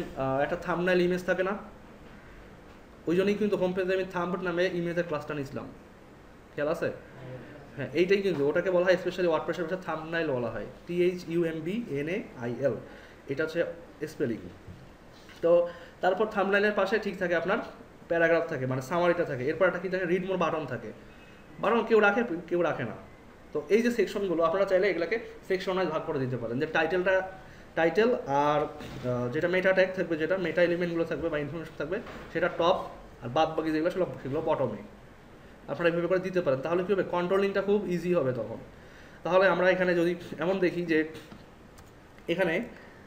একটা থাম্বনেল ইমেজ থাকে না, ওই জন্যই কিন্তু হোম পেজে আমি থাম্ব নামে ইমেজের ক্লাসটা নিয়েছিলাম, খেয়াল আছে? হ্যাঁ, এইটাই কিন্তু ওটাকে বলা হয়, স্পেশালি ওয়ার্ডপ্রেসের ভাষায় থাম্বনেইল বলা হয়, THUMBNAIL, এটা হচ্ছে স্পেলিং। তো তারপর থাম্বনেইলের পাশে ঠিক থাকে আপনার প্যারাগ্রাফ থাকে, মানে সামারিটা থাকে, এরপর একটা কি থাকে? রিড মোর বাটন থাকে। বাটন কেউ রাখে, কেউ রাখে না। তো এই যে সেকশনগুলো আপনারা চাইলে এগুলোকে সেকশন ওয়াইজ ভাগ করে দিতে পারেন, যে টাইটেল আর যেটা মেটা ট্যাগ থাকবে, যেটা মেটা এলিমেন্টগুলো থাকবে বা ইনফরমেশন থাকবে, সেটা টপ, আর বাদ বাকি যেগুলো সেগুলো বটমে। আপনারা এইভাবে করে দিতে পারেন, তাহলে কী হবে? কন্ট্রোলিংটা খুব ইজি হবে তখন। তাহলে আমরা এখানে যদি এমন দেখি যে এখানে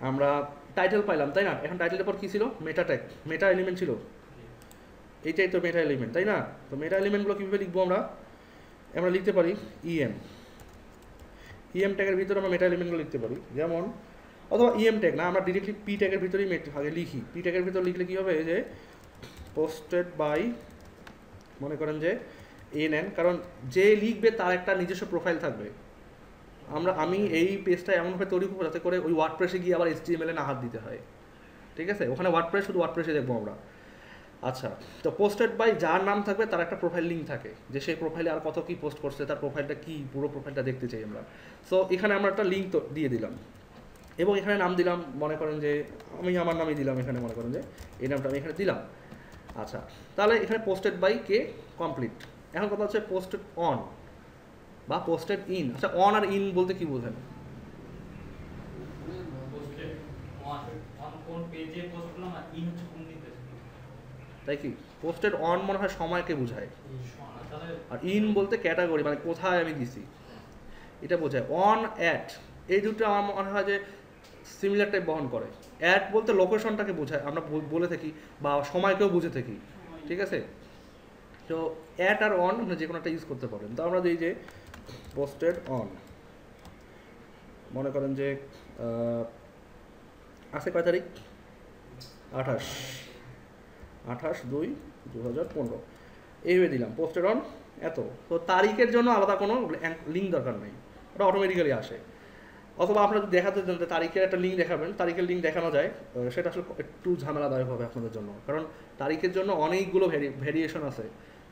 আমরা টাইটেল পাইলাম, তাই না? এখন টাইটেলের পর কী ছিল? মেটা ট্যাগ, মেটা এলিমেন্ট ছিল, এইটাই তো মেটা এলিমেন্ট, তাই না? তো মেটা এলিমেন্টগুলো কীভাবে লিখবো? আমরা লিখতে পারি ইএম ট্যাগের ভিতরে আমরা মেটা এলিমেন্টগুলো লিখতে পারি, যেমন, অথবা ইএম ট্যাগ না, আমরা ডিরেক্টলি পি ট্যাগের ভিতরেই আগে লিখি। পি ট্যাগের ভিতরে লিখলে কী হবে? যে পোস্টেড বাই, মনে করেন যে NN, কারণ যে লিখবে তার একটা নিজস্ব প্রোফাইল থাকবে। আমি এই পেজটা এমনভাবে তৈরি করবো যাতে করে ওই ওয়ার্ডপ্রেসে গিয়ে আবার HTML না হাত দিতে হয়, ঠিক আছে? ওখানে শুধু ওয়ার্ডপ্রেসে দেখবো আমরা। আচ্ছা, তো পোস্টেড বাই যার নাম থাকবে তার একটা প্রোফাইল লিঙ্ক থাকে, যে সেই প্রোফাইলে আর কত কী পোস্ট করছে, তার প্রোফাইলটা কী, পুরো প্রোফাইলটা দেখতে চাই আমরা। সো এখানে আমরা একটা লিঙ্ক তো দিয়ে দিলাম, এবং এখানে নাম দিলাম, মনে করেন যে আমি আমার নামই দিলাম, এখানে মনে করেন যে এই নামটা আমি এখানে দিলাম। আচ্ছা, তাহলে এখানে পোস্টেড বাই কে কমপ্লিট। এখন কথা হচ্ছে পোস্টেড অন বা পোস্টেড ইন। আচ্ছা, অন আর ইন বলতে কি বোঝেন? তাই কি? পোস্টেড অন মনে হয় সময়কে বোঝায়, আর ইন বলতে ক্যাটাগরি, মানে কোথায় আমি দিছি এটা বোঝায়। অন অ্যাট, এই দুটো আমার মনে হয় যে সিমিলার টাইপ বহন করে। অ্যাট বলতে লোকেশনটাকে বোঝায়, আমরা বলে থাকি, বা সময়কেও বুঝে থাকি, ঠিক আছে? তো অ্যাট আর অন আমরা যে কোনো একটা ইউজ করতে পারেন। তো আমরা দিই যে পোস্টেড অন, মনে করেন যে আছে কয় তারিখ? 28/2/2015, এইভাবে দিলাম পোস্টেড অন এত। তো তারিখের জন্য আলাদা কোনো লিঙ্ক দরকার নেই, ওটা অটোমেটিক্যালি আসে। অথবা আপনারা যদি দেখাতে চান যে তারিখের একটা লিঙ্ক দেখাবেন, তারিখের লিঙ্ক দেখানো যায়, সেটা আসলে একটু ঝামেলাদায়ক হবে আপনাদের জন্য, কারণ তারিখের জন্য অনেকগুলো ভেরিয়েশন আছে।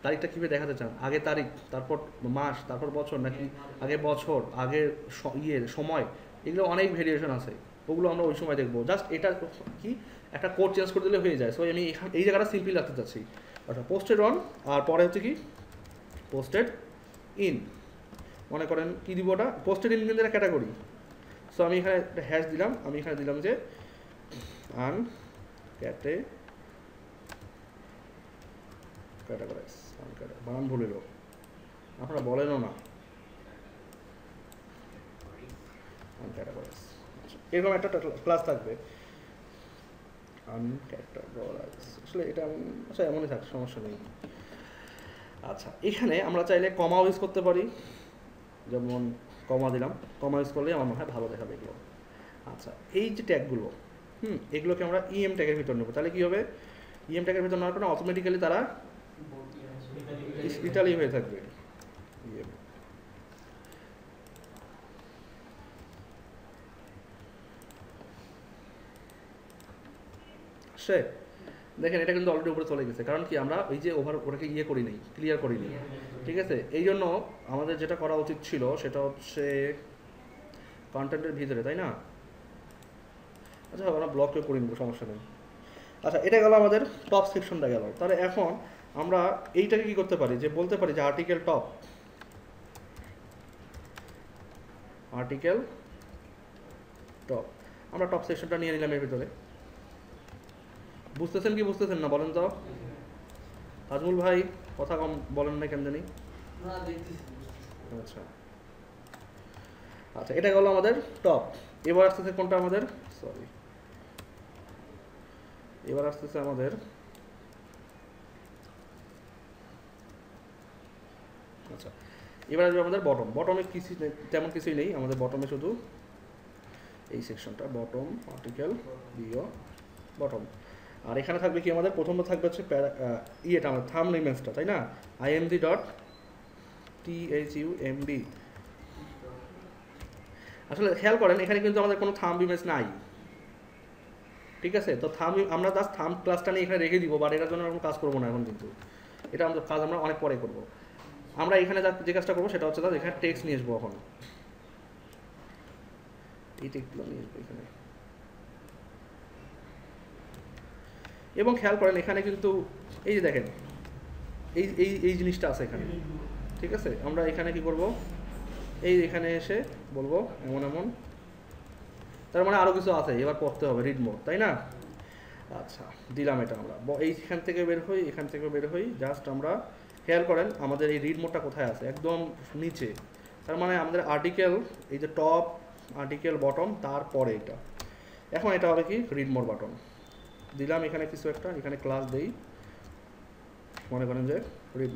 তারিখটা কীভাবে দেখাতে চান, আগে তারিখ, তারপর মাস, তারপর বছর, নাকি আগে বছর, আগে সময়, এগুলো অনেক ভেরিয়েশন আছে, ওগুলো আমরা ওই সময় দেখবো। জাস্ট এটা কি একটা কোড চেঞ্জ করে দিলে হয়ে যায়। সো আমি এই জায়গাটা সিম্পলি রাখতে চাচ্ছি। আচ্ছা, পোস্টেড অন, আর পরে হচ্ছে কি পোস্টেড ইন। মনে করেন কি দিব, ওটা পোস্টেড ইন কিন্তু একটা ক্যাটাগরি। সো আমি এখানে একটা হ্যাশ দিলাম, আমি এখানে দিলাম যে ক্যাটাগরাইজ, বানান ভুলিল, আপনারা বলেনও না, আনক্যাটাগরাইজ। এরকম একটা ক্লাস থাকবে আনক্যাটাগরাইজ, আসলে এটা আচ্ছা এমনই থাকবে, সমস্যা নেই। আচ্ছা, এখানে আমরা চাইলে কমা ইউজ করতে পারি, যেমন কমা দিলাম, কমা ইউজ করলে আমার মনে হয় ভালো দেখাবে এগুলো। আচ্ছা, এই যে ট্যাগগুলো, এগুলোকে আমরা ইএম ট্যাগের ভিতর নেবো। তাহলে কী হবে, ইএম ট্যাগের ভিতর নেওয়ার কারণে অটোমেটিক্যালি তারা ইটালি হয়ে থাকবে। ইএম সে দেখেন, এটা কিন্তু অলরেডি উপরে চলে গেছে, কারণ কি আমরা ওই যে ওটাকে করি নাই, ক্লিয়ার করিনি, ঠিক আছে। এই জন্য আমাদের যেটা করা উচিত ছিল সেটা হচ্ছে কন্টেন্টের ভিতরে, তাই না? আচ্ছা, আমরা ব্লকে করে নিব, সমস্যা নেই। আচ্ছা, এটা গেল আমাদের টপ সেকশনটা গেল। তাহলে এখন আমরা এইটাকে কি করতে পারি, যে বলতে পারি যে আর্টিকেল টপ, আমরা টপ সেকশনটা নিয়ে নিলাম এর ভিতরে। বুঝতেছেন কি বুঝতেছেন না বলেন তো? তাজমুল ভাই কথা কম বলেন না কেন জানি। আচ্ছা আচ্ছা, এটা গেল আমাদের টপ। এবার আসতেছে কোনটা আমাদের, এবার আসতেছে আমাদের আচ্ছা, এবার আসবে আমাদের বটম। বটমে কিছু তেমন কিছুই নেই আমাদের বটমে, শুধু এই সেকশনটা বটম, আর্টিকেল বিও বটম। আর এখানে থাকবে কি আমাদের, প্রথমটা থাকবে হচ্ছে ইয়েটা আমাদের থাম্ব ইমেজটা, তাই না? img.thumb। আসলে খেয়াল করেন, এখানে কিন্তু আমাদের কোনো থাম্ব ইমেজ নাই, ঠিক আছে। তো আমরা জাস্ট থাম্ব ক্লাসটা নিয়ে এখানে রেখে দিব, বাট এটার জন্য কোনো কাজ করবো না এখন, কিন্তু এটা আমাদের কাজ আমরা অনেক পরে করবো। আমরা এখানে যে কাজটা করবো সেটা হচ্ছে এখানে টেক্সট নিয়ে আসবো। এখন এই টেক্সটগুলো নিয়ে আসবো এখানে, এবং খেয়াল করেন এখানে কিন্তু এই যে দেখেন এই এই এই জিনিসটা আছে এখানে, ঠিক আছে। আমরা এখানে কি করব, এই এখানে এসে বলবো এমন এমন, তার মানে আরও কিছু আছে, এবার পড়তে হবে রিড মোড, তাই না? আচ্ছা, দিলাম এটা। আমরা এইখান থেকে বের হই, এখান থেকে বের হই, জাস্ট আমরা খেয়াল করেন আমাদের এই রিড মোডটা কোথায় আছে, একদম নিচে। তার মানে আমাদের আর্টিকেল, এই যে টপ, আর্টিকেল, বটম, তারপরে এটা। এখন এটা হবে কি রিড মোড বাটন দিলাম, এখানে কিছু একটা, এখানে ক্লাস দেই, মনে করেন যে রিড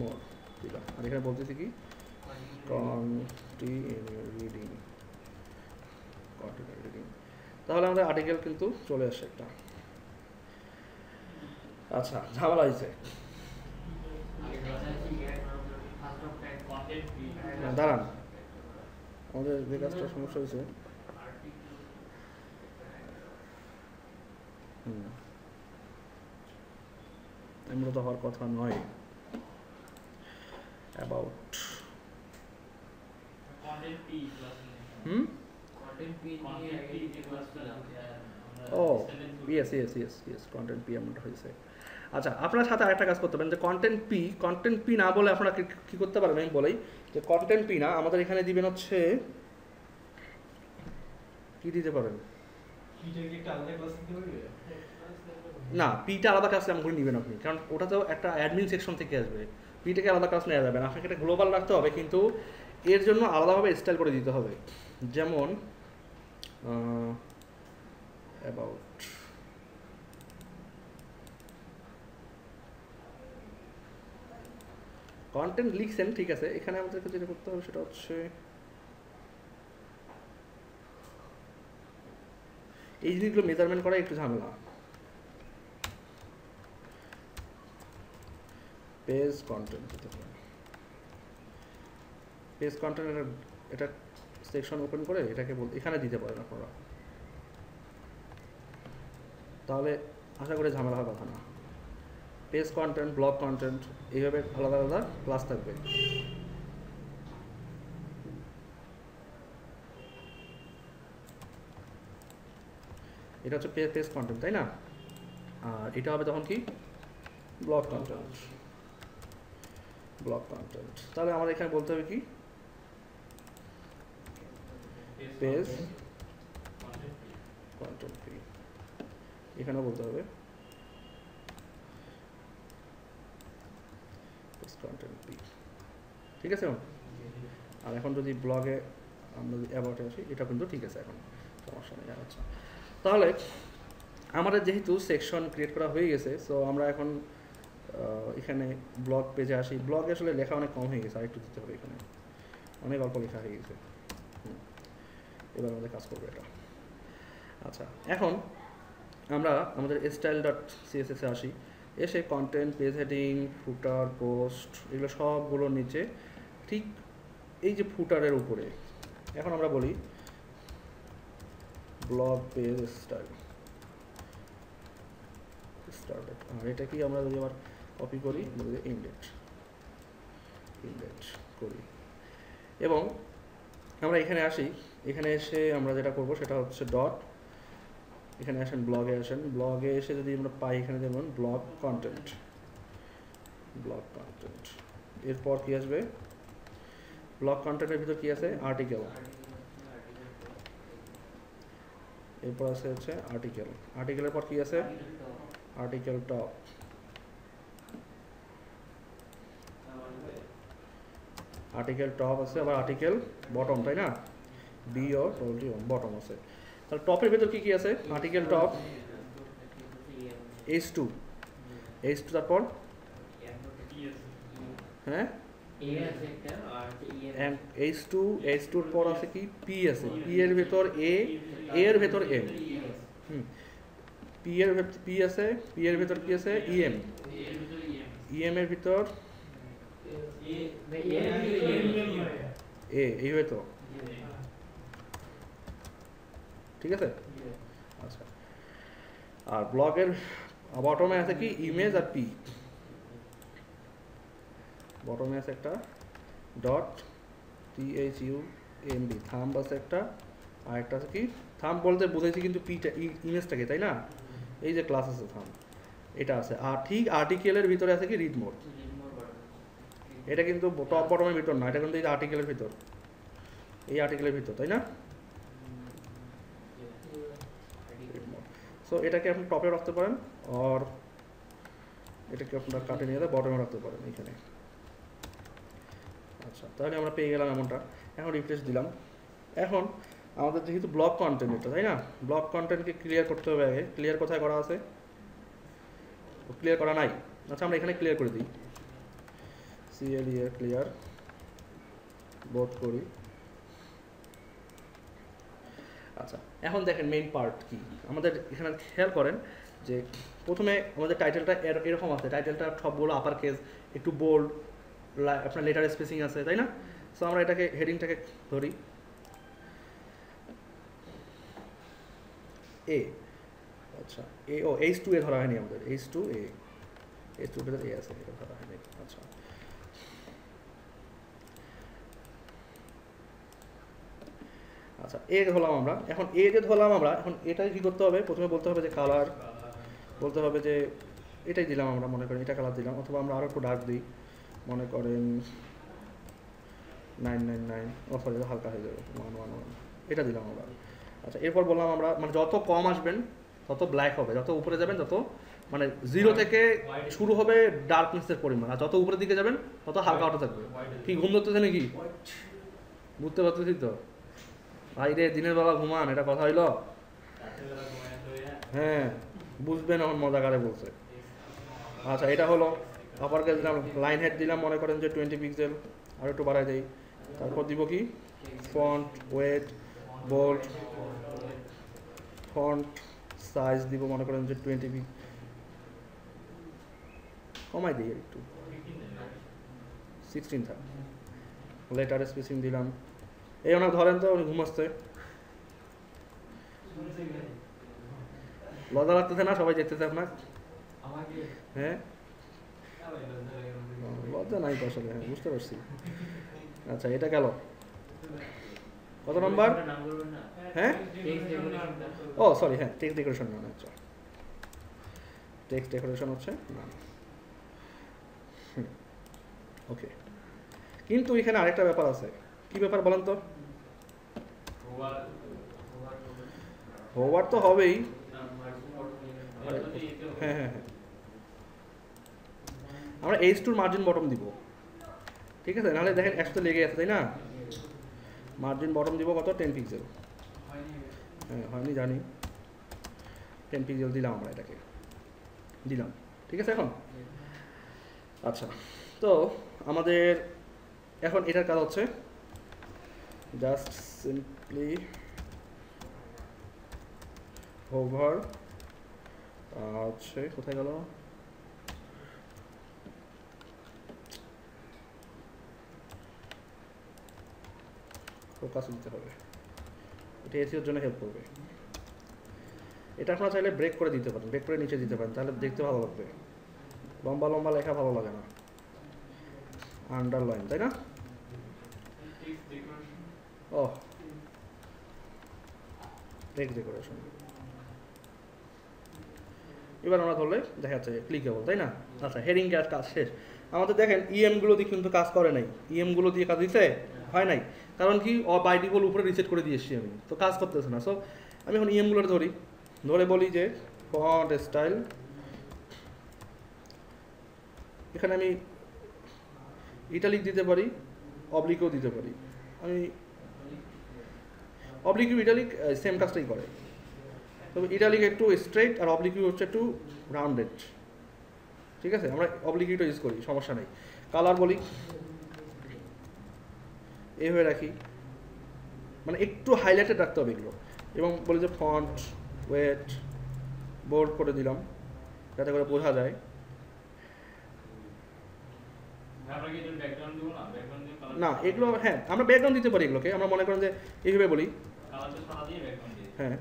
মোড দিলাম, আর এখানে বলতেছি কি কন্টিনিউ রিডিং, তাহলে আমাদের আর্টিকেল কিন্তু চলে আসে একটা। আচ্ছা, ঝামেলা হয়েছে, দাঁড়ান, আমাদের যে কাজটা সমস্যা হয়েছে, এমন তো হওয়ার কথা নয়। অ্যাবাউট ও ইয়েস কন্টেন্ট পি এমনটা হয়েছে। আচ্ছা, আপনার সাথে আরেকটা কাজ করতে পারেন, যে কন্টেন্ট পি না বলে আপনারা কি করতে পারবেন, আমি বলেই যে কন্টেন্ট পি না, আমাদের এখানে দিবেন হচ্ছে কি দিতে পারেন, না পিটা আলাদা ক্লাস নাম করে নেবেন আপনি, কারণ ওটা তো একটা অ্যাডমিন সেকশন থেকে আসবে, পিটাকে আলাদা ক্লাস নেওয়া যাবে না। আপনাকে এটা গ্লোবাল রাখতে হবে, কিন্তু এর জন্য আলাদাভাবে স্টাইল করে দিতে হবে। যেমন অ্যাবাউট, কন্টেন্ট লিখছেন, ঠিক আছে। এখানে আমাদেরকে যেটা করতে হবে সেটা হচ্ছে এই জিনিসগুলো মেজারমেন্ট করা একটু ঝামেলা। পেজ কন্টেন্ট এটা সেকশন ওপেন করে এটাকে এখানে দিতে পারেন আপনারা, তাহলে আশা করি ঝামেলা হওয়ার কথা না। পেজ কন্টেন্ট, ব্লগ কন্টেন্ট, এইভাবে আলাদা আলাদা ক্লাস থাকবে। এটা হচ্ছে পেজ কন্টেন্ট, তাই না? আর এটা হবে তখন কি ব্লগ কন্টেন্ট। ব্লগ কন্টেন্ট, তাহলে আমাদের এখানে বলতে হবে কি পেজ কন্টেন্ট পি, এখানেও বলতে হবে পেজ কন্টেন্ট পি, ঠিক আছে? আর এখন যদি ব্লগে আমরা যদি অ্যাবাউটে আসি, এটা কিন্তু ঠিক আছে, এখন সমস্যা নেই। আচ্ছা, তাহলে আমাদের যেহেতু সেকশন ক্রিয়েট করা হয়ে গেছে, সো আমরা এখন এখানে ব্লগ পেজে আসি। ব্লগে আসলে লেখা অনেক কম হয়ে গেছে, আরেকটু দিতে হবে, এখানে অনেক অল্প লেখা হয়ে গেছে। এবার আমাদের কাজ করবে এটা। আচ্ছা, এখন আমরা আমাদের style.css-এ আসি, এসে কন্টেন্ট, পেজ হেডিং, ফুটার, পোস্ট, এগুলো সবগুলোর নিচে ঠিক এই যে ফুটারের উপরে এখন আমরা বলি ব্লগ পেজ স্টাইল। আর এটা কি আমরা যদি আবার কপি করি, ইনডেট করি এবং আমরা এখানে আসি। এখানে এসে আমরা যেটা করব সেটা হচ্ছে ডট, এখানে আসেন ব্লগে, আসেন ব্লগে এসে যদি আমরা পাই এখানে যেমন ব্লগ কন্টেন্ট, এরপর কি আসবে ব্লগ কন্টেন্টের ভিতর কি আছে আর্টিকেল, এরপর আছে হচ্ছে আর্টিকেলের পর কি আছে আর্টিকেল টপ, আছে আবার আর্টিকেল বটম, তাই না? বি ও টোলটি বটম আছে। তাহলে টপের ভিতর কি কি আছে আর্টিকেল টপ, h2, তারপর হ্যাঁ h2 পর আছে কি পি আছে, পি এর ভেতর এ এর ভেতর এম, পি আছে, পি এর ভেতর কি আছে ইএম, এর ভিতর এই হয়তো, ঠিক আছে? আচ্ছা, আর ব্লগের বটমে আছে কি ইমেজ আর পি, বটমে আছে একটা ডট THUMB, থাম্ব আছে একটা, আর একটা আছে কি থাম্ব বলতে বুঝাইছি কিন্তু পিটা ইমেজটাকে, তাই না? এই যে ক্লাস আছে থাম্ব, এটা আছে। আর ঠিক আর্টিকেলের ভিতরে আছে কি রিড মোড, এটা কিন্তু টপ বটমের ভিতর না, এটা কিন্তু এই আর্টিকেলের ভিতর, এই আর্টিকেলের ভিতর, তাই না? সো এটাকে আপনি টপে রাখতে পারেন, আর এটাকে আপনারা কাটে নিয়ে বটমে রাখতে পারেন এখানে। আচ্ছা, তাহলে আমরা পেয়ে গেলাম এমনটা। এখন রিফ্রেশ দিলাম। এখন আমাদের যেহেতু ব্লগ কন্টেন্ট এটা, তাই না? ব্লগ কন্টেন্টকে ক্লিয়ার করতে হবে আগে। ক্লিয়ার কোথায় করা আছে? ক্লিয়ার করা নাই। আচ্ছা, আমরা এখানে ক্লিয়ার করে দিই, ক্লিয়ার বোধ করি। আচ্ছা, এখন দেখেন মেইন পার্ট কি আমাদের এখানে খেয়াল করেন যে প্রথমে আমাদের টাইটেলটা এরকম আছে, টাইটেলটা সবগুলো আপার কেস, একটু বোল্ড, আপনার লেটার স্পেসিং আছে, তাই না? সো আমরা এটাকে হেডিংটাকে ধরি এ। আচ্ছা, H2 ধরা হয়নি আমাদের, H2 ভেতর এ আছে, এটা ধরা হয়নি। আচ্ছা, এ ধরলাম আমরা। এখন এ যে ধরলাম আমরা, এখন এটাই কি করতে হবে? প্রথমে বলতে হবে যে কালার, বলতে হবে যে এটাই দিলাম আমরা, মনে করেন এটা কালার দিলাম, অথবা আমরা আরও একটু ডার্ক দিই, মনে করেন 999, সরি হালকা হয়ে যাবে 111, এটা দিলাম আমরা। আচ্ছা, এরপর বললাম আমরা মানে যত কম আসবেন তত ব্ল্যাক হবে, যত উপরে যাবেন তত মানে 0 থেকে শুরু হবে ডার্কনেসের পরিমাণ, আর যত উপরের দিকে যাবেন তত হালকা হতে থাকবে। কি ঘুম ধরতেছে নাকি? বুঝতে পারতেছি তো ভাই রে, দিনের বেলা ঘুমান, এটা কথা হইল? হ্যাঁ, বুঝবেন এখন মজা করে বলছে। আচ্ছা, এটা হলো আপার কেস দিলাম, লাইন হেড দিলাম মনে করেন যে 20 পিক্সেল, আর একটু বাড়াই দেই। তারপর দিব কি font weight, bold, font size দিব মনে করেন যে 20 পিক্সেল, কমাই দিই একটু 16 থাক। লেটার স্পেসিং দিলাম এই ওনার ধরেন তো, উনি ঘুমাচ্ছে। লজ্জা লাগতেছে না? সবাই দেখতেছে আপনার। হ্যাঁ, লজ্জা নাই তো আসলে, হ্যাঁ বুঝতে পারছি। আচ্ছা, এটা গেল কত নম্বর? হ্যাঁ, ও সরি, হ্যাঁ টেক্সট ডেকোরেশন না, আচ্ছা টেক্সট ডেকোরেশন হচ্ছে না। ওকে, কিন্তু এখানে আরেকটা ব্যাপার আছে। কি ব্যাপার বলেন তো? হোভার তো হবেই। হ্যাঁ হ্যাঁ হ্যাঁ, আমরা H2 মার্জিন বটম দিব, ঠিক আছে? নাহলে দেখেন একসাথে লেগে আছে, তাই না? মার্জিন বটম দিব কত? 10 পিক্সেল। হ্যাঁ হয়নি জানি, 10 পিক্সেল দিলাম আমরা, এটাকে দিলাম, ঠিক আছে। এখন আচ্ছা, তো আমাদের এখন এটার কাজ হচ্ছে জাস্ট সিম্পলি হোভার, হচ্ছে কোথায় গেল, ফোকাস দিতে হবে, এটা এসিওর জন্য হেল্প করবে। এটা আপনারা চাইলে ব্রেক করে দিতে পারেন, ব্রেক করে নিচে দিতে পারেন, তাহলে দেখতে ভালো লাগবে। লম্বা লম্বা লেখা ভালো লাগে না, আন্ডারলাইন, তাই না? ও টেক্সট ডেকোরেশন, এবার আমরা ধরলে দেখা যাচ্ছে ক্লিকেবল, তাই না? আচ্ছা, হেডিং কাজ শেষ। আমাদের দেখেন ইএমগুলো দিয়ে কিন্তু কাজ করে নাই, ইএমগুলো দিয়ে কাজ দিতে হয় নাই, কারণ কি বাই ডিফল্ট উপরে রিসেট করে দিয়ে এসছি আমি, তো কাজ করতেছে না। সো আমি এখন ইএমগুলো ধরি, ধরে বলি যে ফন্ট স্টাইল, এখানে আমি ইটালিক দিতে পারি, অবলিকও দিতে পারি। আমি অবলিক ইটালিক সেম কাজটাই করে, তবে ইটালিক একটু স্ট্রেট আর অবলিক হচ্ছে একটু রাউন্ডেড, ঠিক আছে? আমরা অবলিকুইটা ইউজ করি, সমস্যা নেই। কালার বলি এইভাবে রাখি, মানে একটু হাইলাইটেড রাখতে হবে এগুলো, এবং বলি যে ফন্ট ওয়েট বোল্ড করে দিলাম যাতে করে বোঝা যায়। না এগুলো, হ্যাঁ আমরা ব্যাকগ্রাউন্ড দিতে পারি এগুলোকে, আমরা মনে করেন যে এইভাবে বলি, হ্যাঁ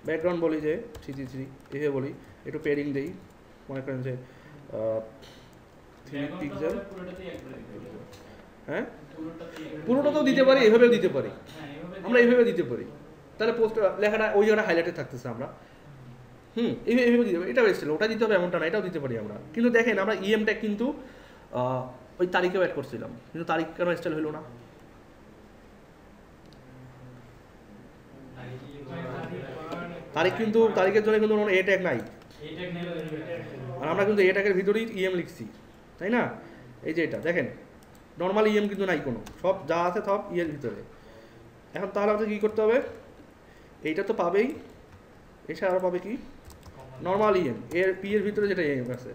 ব্যাকগ্রাউন্ড বলি যে 3 এইভাবে বলি, একটু পেয়ারিং দেই, মনে করেন যে 3 পিক্সেল। হ্যাঁ পুরোটাতেও দিতে পারি, এভাবেও দিতে পারি, আমরা এইভাবে দিতে পারি, তাহলে পোস্ট লেখাটা ওই জায়গাটা হাইলাইটে থাকতেছে। আমরা এইভাবে দিতে পারি, এটা এসেছিল ওটা দিতে হবে এমনটা না, এটাও দিতে পারি আমরা। কিন্তু দেখেন আমরা ইএমটা কিন্তু ওই তারিখেও অ্যাড করছিলাম, কিন্তু তারিখ কেন স্টাইল হলো না? তারিখ কিন্তু তারিখের জন্য কিন্তু এ ট্যাগ নাই, আর আমরা কিন্তু এ ট্যাগের ভিতরেই ইএম লিখছি, তাই না? এই যে এটা দেখেন, নর্মাল ইএম কিন্তু নাই কোনো, সব যা আছে সব ইয়ের ভিতরে। এখন তাহলে আমাদের কী করতে হবে? এইটা তো পাবেই, এছাড়া আরও পাবে কি নর্মাল ইএম, এর পি এর ভিতরে যেটা ইএম আছে,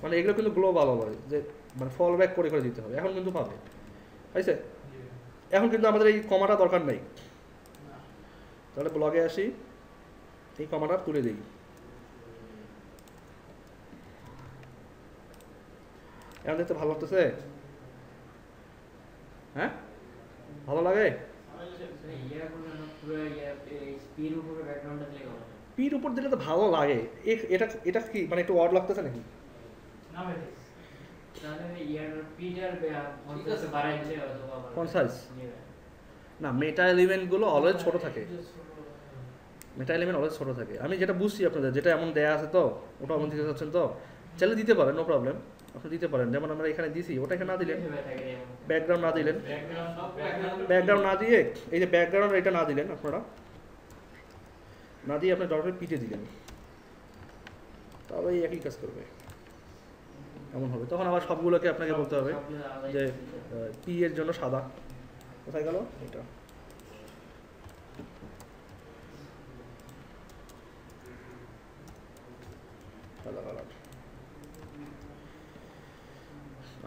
মানে এগুলো কিন্তু গ্লোবাল হবে, যে মানে ফল ব্যাক করে করে দিতে হবে, এখন কিন্তু পাবে, তাইছে? এখন কিন্তু আমাদের এই কমাটা দরকার নেই, তাহলে ব্লগে আসি, এই কমাটা তুলে দিই। এখন দেখতে ভালো লাগতেছে? হ্যাঁ ভালো লাগে? পির উপর দিলে তো ভালো লাগে, এটা এটা কি মানে একটু ওয়ার্ড লাগতেছে নাকি? কোন সাইজ? না মেটা এলিমেন্টগুলো অলওয়েজ ছোট থাকে, মেটা এলিমেন্ট অলওয়েজ ছোট থাকে। আমি যেটা বুঝছি আপনাদের, যেটা এমন দেয়া আছে তো ওটা এমন দিতে চাচ্ছেন, তো চাইলে দিতে পারেন, নো প্রবলেম, আপনি দিতে পারেন। যেমন আমরা এখানে দিছি, ওটা এখানে না দিলেন, ব্যাকগ্রাউন্ড না দিলেন, ব্যাকগ্রাউন্ড না দিয়ে এই যে ব্যাকগ্রাউন্ড এটা না দিলেন, আপনারা না দিয়ে আপনার ডটের পিঠে দিলেন, তাহলে এই একই কাজ করবে, এমন হবে। তখন আবার সবগুলোকে আপনাকে বলতে হবে যে পি এর জন্য সাদা, কোথায় গেল এটা, সাদা কালার।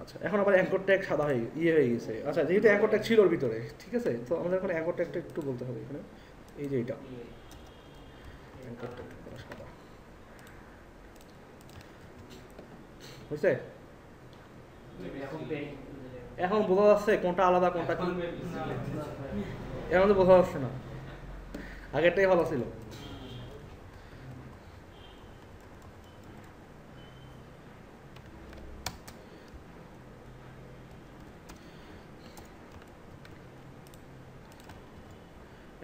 আচ্ছা এখন আবার অ্যাঙ্কর ট্যাগ সাদা হয়ে হয়ে গেছে। আচ্ছা যেহেতু অ্যাঙ্কর ট্যাগ ছিল ওর ভিতরে, ঠিক আছে, তো আমাদের এখন অ্যাঙ্কর ট্যাগটা একটু বলতে হবে এখানে, এই যে এটা অ্যাঙ্কর ট্যাগ সাদা হয়েছে। এখন বোঝা যাচ্ছে কোনটা আলাদা কোনটা কি? এখন তো বোঝা যাচ্ছে না, আগেরটাই ভালো ছিল।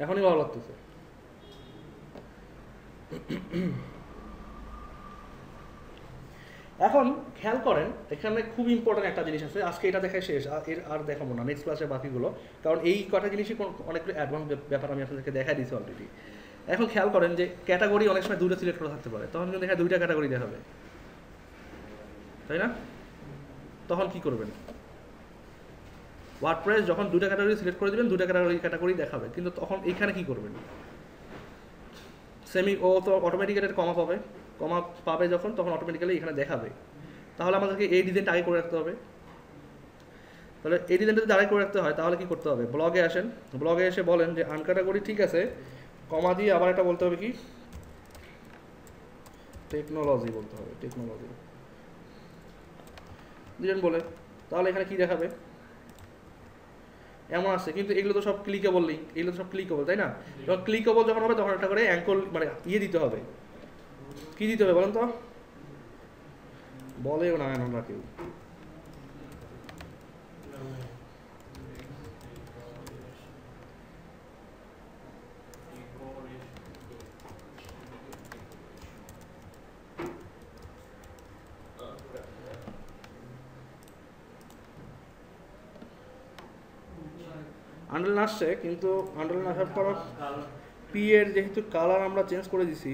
এখনই ভালো লাগতেছে। এখন খেয়াল করেন এখানে খুব ইম্পর্টেন্ট একটা জিনিস আছে, আজকে এটা দেখাই শেষ, এর আর দেখাবো না নেক্সট ক্লাসে বাকিগুলো, কারণ এই কটা জিনিসই অনেকগুলো অ্যাডভান্স ব্যাপার আমি আপনাদেরকে দেখাই দিয়েছি অলরেডি। এখন খেয়াল করেন যে ক্যাটাগরি অনেক সময় দুটো সিলেক্ট করা থাকতে পারে, তখন কিন্তু এখানে দুইটা ক্যাটাগরি দেখাবে, তাই না? তখন কি করবেন? ওয়ার্ডপ্রেস যখন দুটা ক্যাটাগরি সিলেক্ট করে দেবেন, দুটা ক্যাটাগরি দেখাবে, কিন্তু তখন এইখানে কি করবেন? ও তো অটোমেটিক্যালি কমা পাবে, কমা পাবে যখন, তখন অটোমেটিক্যালি এখানে দেখাবে। তাহলে আমাদেরকে এই ডিজাইনটা আগে করে রাখতে হবে। তাহলে এই ডিজাইনটা যদি আগে করে রাখতে হয় তাহলে কি করতে হবে? ব্লগে আসেন, ব্লগে এসে বলেন যে আনক্যাটাগরি ঠিক আছে, কমা দিয়ে আবার একটা বলতে হবে কি, টেকনোলজি বলতে হবে, টেকনোলজি দিলেন বলে, তাহলে এখানে কি দেখাবে? এমন আছে, কিন্তু এগুলো তো সব ক্লিকেবল লিঙ্ক, এগুলো তো সব ক্লিকেবল, তাই না? এবং ক্লিকেবল যখন হবে তখন একটা করে অ্যাঙ্কল মানে ইয়ে দিতে হবে, কি দিতে হবে বলেন তো? বলেও না আমরা কেউ। আন্ডারলাইন আসছে, কিন্তু আন্ডারলাইন আসার পর পি এর যেহেতু কালার আমরা চেঞ্জ করে দিছি,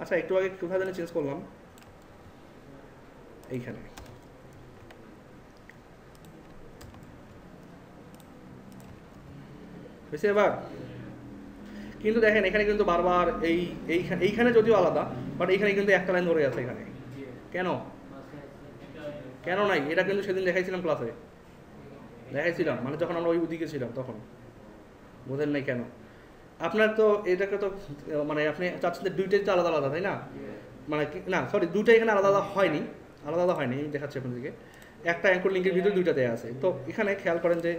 আচ্ছা একটু আগে কোথায় জানি চেঞ্জ করলাম, এইখানে হয়েছে এবার। কিন্তু দেখেন এখানে কিন্তু বারবার এইখানে যদিও আলাদা, বাট এইখানে কিন্তু একটা লাইন ধরে আছে এখানে, কেন কেন নাই? এটা কিন্তু সেদিন দেখাইছিলাম ক্লাসে, দেখাইছিলাম, মানে যখন আমরা ওই ওদিকে ছিলাম তখন। বোঝেন নাই কেন? আপনার তো এটাকে তো মানে আপনি চাচ্ছেন যে দুইটাই তো আলাদা আলাদা, তাই না? মানে না সরি, দুইটাই এখানে আলাদা আলাদা হয়নি, আলাদা আলাদা হয়নি, আমি দেখাচ্ছি আপনাদেরকে। একটা অ্যাঙ্কর লিঙ্কের ভিতরে দুইটা দেওয়া আছে, তো এখানে খেয়াল করেন যে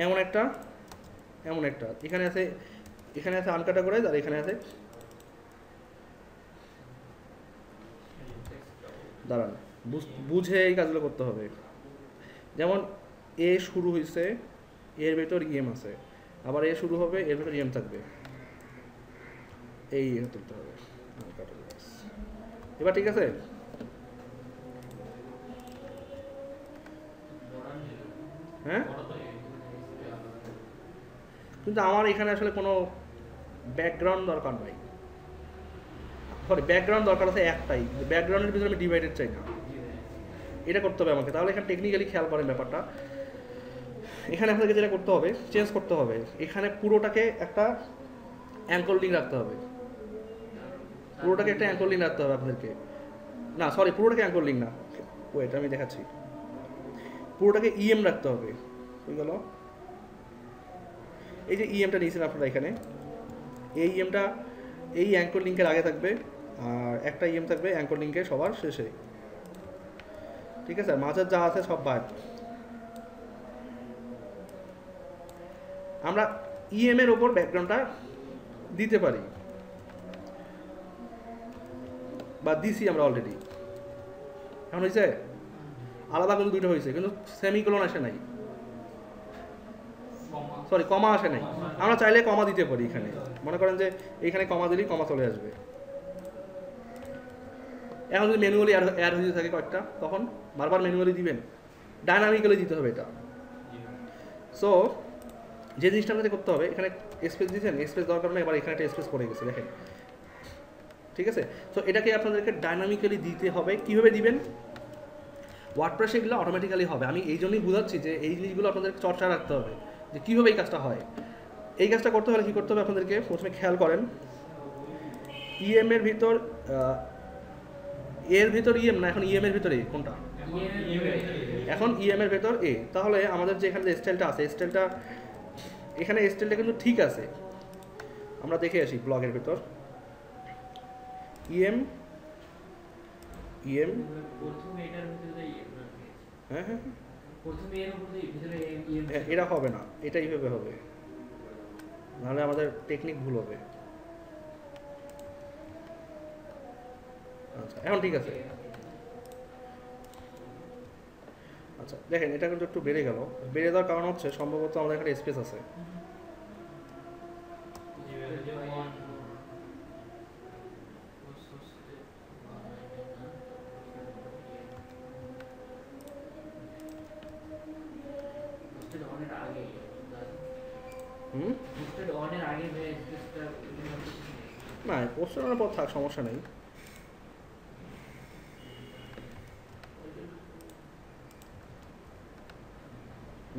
এমন একটা, এমন একটা, এখানে আছে, এখানে আছে আনক্যাটাগরাইজ, আর এখানে আছে, দাঁড়ান বুঝে এই কাজগুলো করতে হবে। যেমন এ শুরু হয়েছে, এর ভেতর ইএম আছে, আবার এ শুরু হবে, এর ভেতর ইএম থাকবে, এই তুলতে হবে। এবার ঠিক আছে? হ্যাঁ, কিন্তু আমার এখানে আসলে কোনো ব্যাকগ্রাউন্ড দরকার নাই, সরি ব্যাকগ্রাউন্ড দরকার আছে একটাই, ব্যাকগ্রাউন্ডের ভিতরে আমি ডিভাইডেড চাই না, এটা করতে হবে আমাকে। তাহলে এখানে টেকনিক্যালি খেয়াল করেন ব্যাপারটা, এখানে আপনাকে যেটা করতে হবে, চেঞ্জ করতে হবে, এখানে পুরোটাকে একটা অ্যাঙ্কর লিঙ্ক রাখতে হবে, পুরোটাকে একটা অ্যাঙ্কর লিঙ্ক রাখতে হবে আপনাদেরকে। না সরি, পুরোটাকে অ্যাঙ্কর লিঙ্ক না, ওয়েট আমি দেখাচ্ছি, পুরোটাকে ইএম রাখতে হবে। হয়ে গেল, এই যে ইএমটা নিয়েছিলেন আপনারা এখানে, এই ইএমটা এই অ্যাঙ্কর লিঙ্কের আগে থাকবে, আর একটা ইএম থাকবে অ্যাঙ্কর লিঙ্কের সবার শেষে, ঠিক আছে? মাঝের যা আছে সব বাদ। আমরা ইএম এর ওপর ব্যাকগ্রাউন্ডটা দিতে পারি, বা দিছি আমরা অলরেডি। এখন হয়েছে আলাদা কিন্তু দুটো হয়েছে, কিন্তু সেমিকোলন আসে নাই, সরি কমা আসে নাই। আমরা চাইলে কমা দিতে পারি এখানে, মনে করেন যে এইখানে কমা দিলেই কমা চলে আসবে। এখন যদি ম্যানুয়ালি অ্যাড হয়ে থাকে কয়েকটা, তখন বারবার ম্যানুয়ালি দিবেন, ডাইনামিক্যালি দিতে হবে এটা। সো যে জিনিসটা আমাদের করতে হবে, এখানে স্পেস দিয়েছেন, স্পেস দরকার নেই, এবার এখানে একটা স্পেস পড়ে গেছে দেখেন, ঠিক আছে? তো এটাকে আপনাদেরকে ডাইনামিক্যালি দিতে হবে। কীভাবে দিবেন? ওয়ার্ডপ্রেসে এগুলো অটোমেটিক্যালি হবে, আমি এই জন্যই বুঝাচ্ছি যে এই জিনিসগুলো আপনাদের চর্চা রাখতে হবে, যে কীভাবে এই কাজটা হয়। এই কাজটা করতে হলে কী করতে হবে আপনাদেরকে? প্রথমে খেয়াল করেন, ইএম এর ভিতর, এর ভিতর ইএম না, এখন ইএম এর ভিতরে কোনটা? এখন ইএম এর ভেতর এ। তাহলে আমাদের যে এখানে স্টাইলটা আছে, স্টাইলটা এখানে স্টাইলটা কিন্তু ঠিক আছে, আমরা দেখে আসি ব্লগের ভেতর। ইএম ইএম প্রথমে এটার ভিতরে হ্যাঁ হ্যাঁ প্রথমে এর উপরে ভিতরে ইএম হ্যাঁ, এটা হবে না, এটা এইভাবে হবে, নাহলে আমাদের টেকনিক ভুল হবে। আচ্ছা এখন ঠিক আছে। আচ্ছা দেখেন এটা কিন্তু একটু বেড়ে গেল, বেড়ে যাওয়ার কারণ হচ্ছে সম্ভবত আমাদের এখানে স্পেস আছে। হুম না পোস্টারের পর থাক, সমস্যা নেই।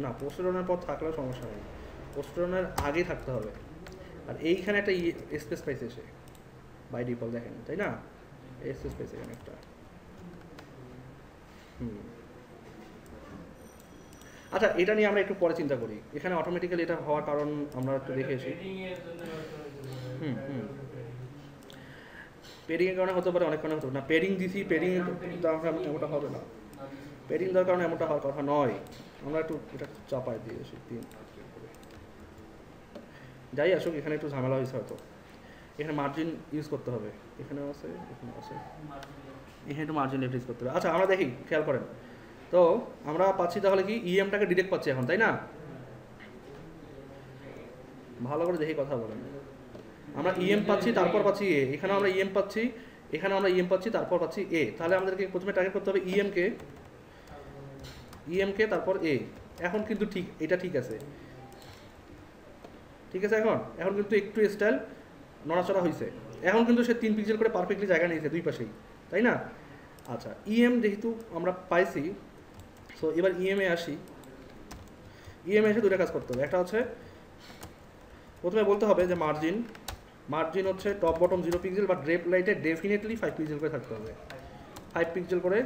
না পোস্টারের পর থাকলেও সমস্যা নেই, পোস্টারের আগে থাকতে হবে। আর এইখানে একটা স্পেস পাইছে সে বাই ডিফল্ট, দেখেন তাই না, স্পেস পাইছে এখানে একটা। আচ্ছা এটা নিয়ে আমরা একটু পরে চিন্তা করি, এখানে অটোমেটিক্যালি এটা হওয়ার কারণ আমরা একটু দেখেছি। পেরিং এর কারণে হতে পারে, অনেক কারণে হতে পারে না। পেরিং দিছি, পেরিং এমনটা হবে না, পেরিং দেওয়ার কারণে এমনটা হওয়ার কথা নয়। আমরা একটু এটা চাপাই দিয়েছি তিন। যাই আসুক, এখানে একটু ঝামেলা হয়েছে হয়তো, এখানে মার্জিন ইউজ করতে হবে, এখানেও আছে এখানে আছে, এখানে একটু মার্জিন লেফট ইউজ করতে হবে। আচ্ছা আমরা দেখি, খেয়াল করেন তো আমরা পাচ্ছি তাহলে কি ইএমটাকে ডিরেক্ট পাচ্ছি এখন, তাই না? ভালো করে দেখি কথা বলেন, আমরা ইএম পাচ্ছি তারপর পাচ্ছি এ, এখানে আমরা ইএম পাচ্ছি, এখানে আমরা ইএম পাচ্ছি তারপর পাচ্ছি এ, তাহলে আমাদেরকে প্রথমে টার্গেট করতে হবে ইএমকে তারপর এ। এখন কিন্তু ঠিক, এটা ঠিক আছে, ঠিক আছে। এখন এখন কিন্তু একটু স্টাইল নড়াচড়া হয়েছে, এখন কিন্তু সে 3 পিক্সেল করে পারফেক্টলি জায়গা নিয়েছে দুই পাশেই, তাই না? আচ্ছা ইএম যেহেতু আমরা পাইছি, সো এবার ইএমএ আসি। ইএমএ এসে দুটো কাজ করতে হবে, একটা হচ্ছে প্রথমে বলতে হবে যে মার্জিন হচ্ছে টপ বটম 0 পিক্সেল, বা ড্রেপ লাইটে ডেফিনেটলি 5 পিক্সেল করে থাকতে হবে, 5 পিক্সেল করে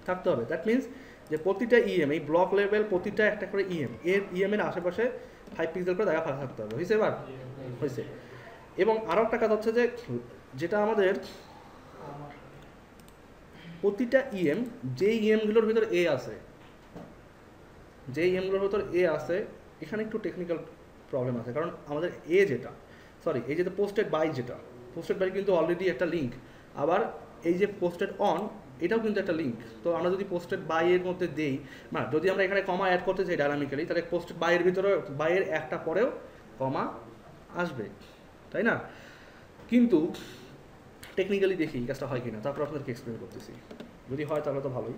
থাকতে হবে। দ্যাট মিনস যে প্রতিটা ইএম, এই ব্লক লেভেল প্রতিটা একটা করে ইএম, এর ইএমের আশেপাশে 5 পিক্সেল করে জায়গা ফাঁকা থাকতে হবে। হয়েছে? এবার হয়েছে। এবং আরও একটা কাজ হচ্ছে যে যেটা আমাদের প্রতিটা ইএম, যে ইএমগুলোর ভিতর এ আছে, যে ইএমগুলোর ভিতর এ আছে, এখানে একটু টেকনিক্যাল প্রবলেম আছে, কারণ আমাদের এ যেটা, সরি এই যে পোস্টেড বাই, যেটা পোস্টেড বাই কিন্তু অলরেডি একটা লিঙ্ক, আবার এই যে পোস্টেড অন এটাও কিন্তু একটা লিঙ্ক। তো আমরা যদি পোস্টেড বাই এর মধ্যে দেই, না যদি আমরা এখানে কমা অ্যাড করতে চাই ডাইনামিক্যালি, তাহলে পোস্টেড বাইয়ের ভিতরে বাইয়ের একটা পরেও কমা আসবে, তাই না? কিন্তু টেকনিক্যালি দেখি কাজটা হয় কিনা, তারপর আপনাদেরকে এক্সপ্লেন করতেছি। যদি হয় তাহলে তো ভালোই,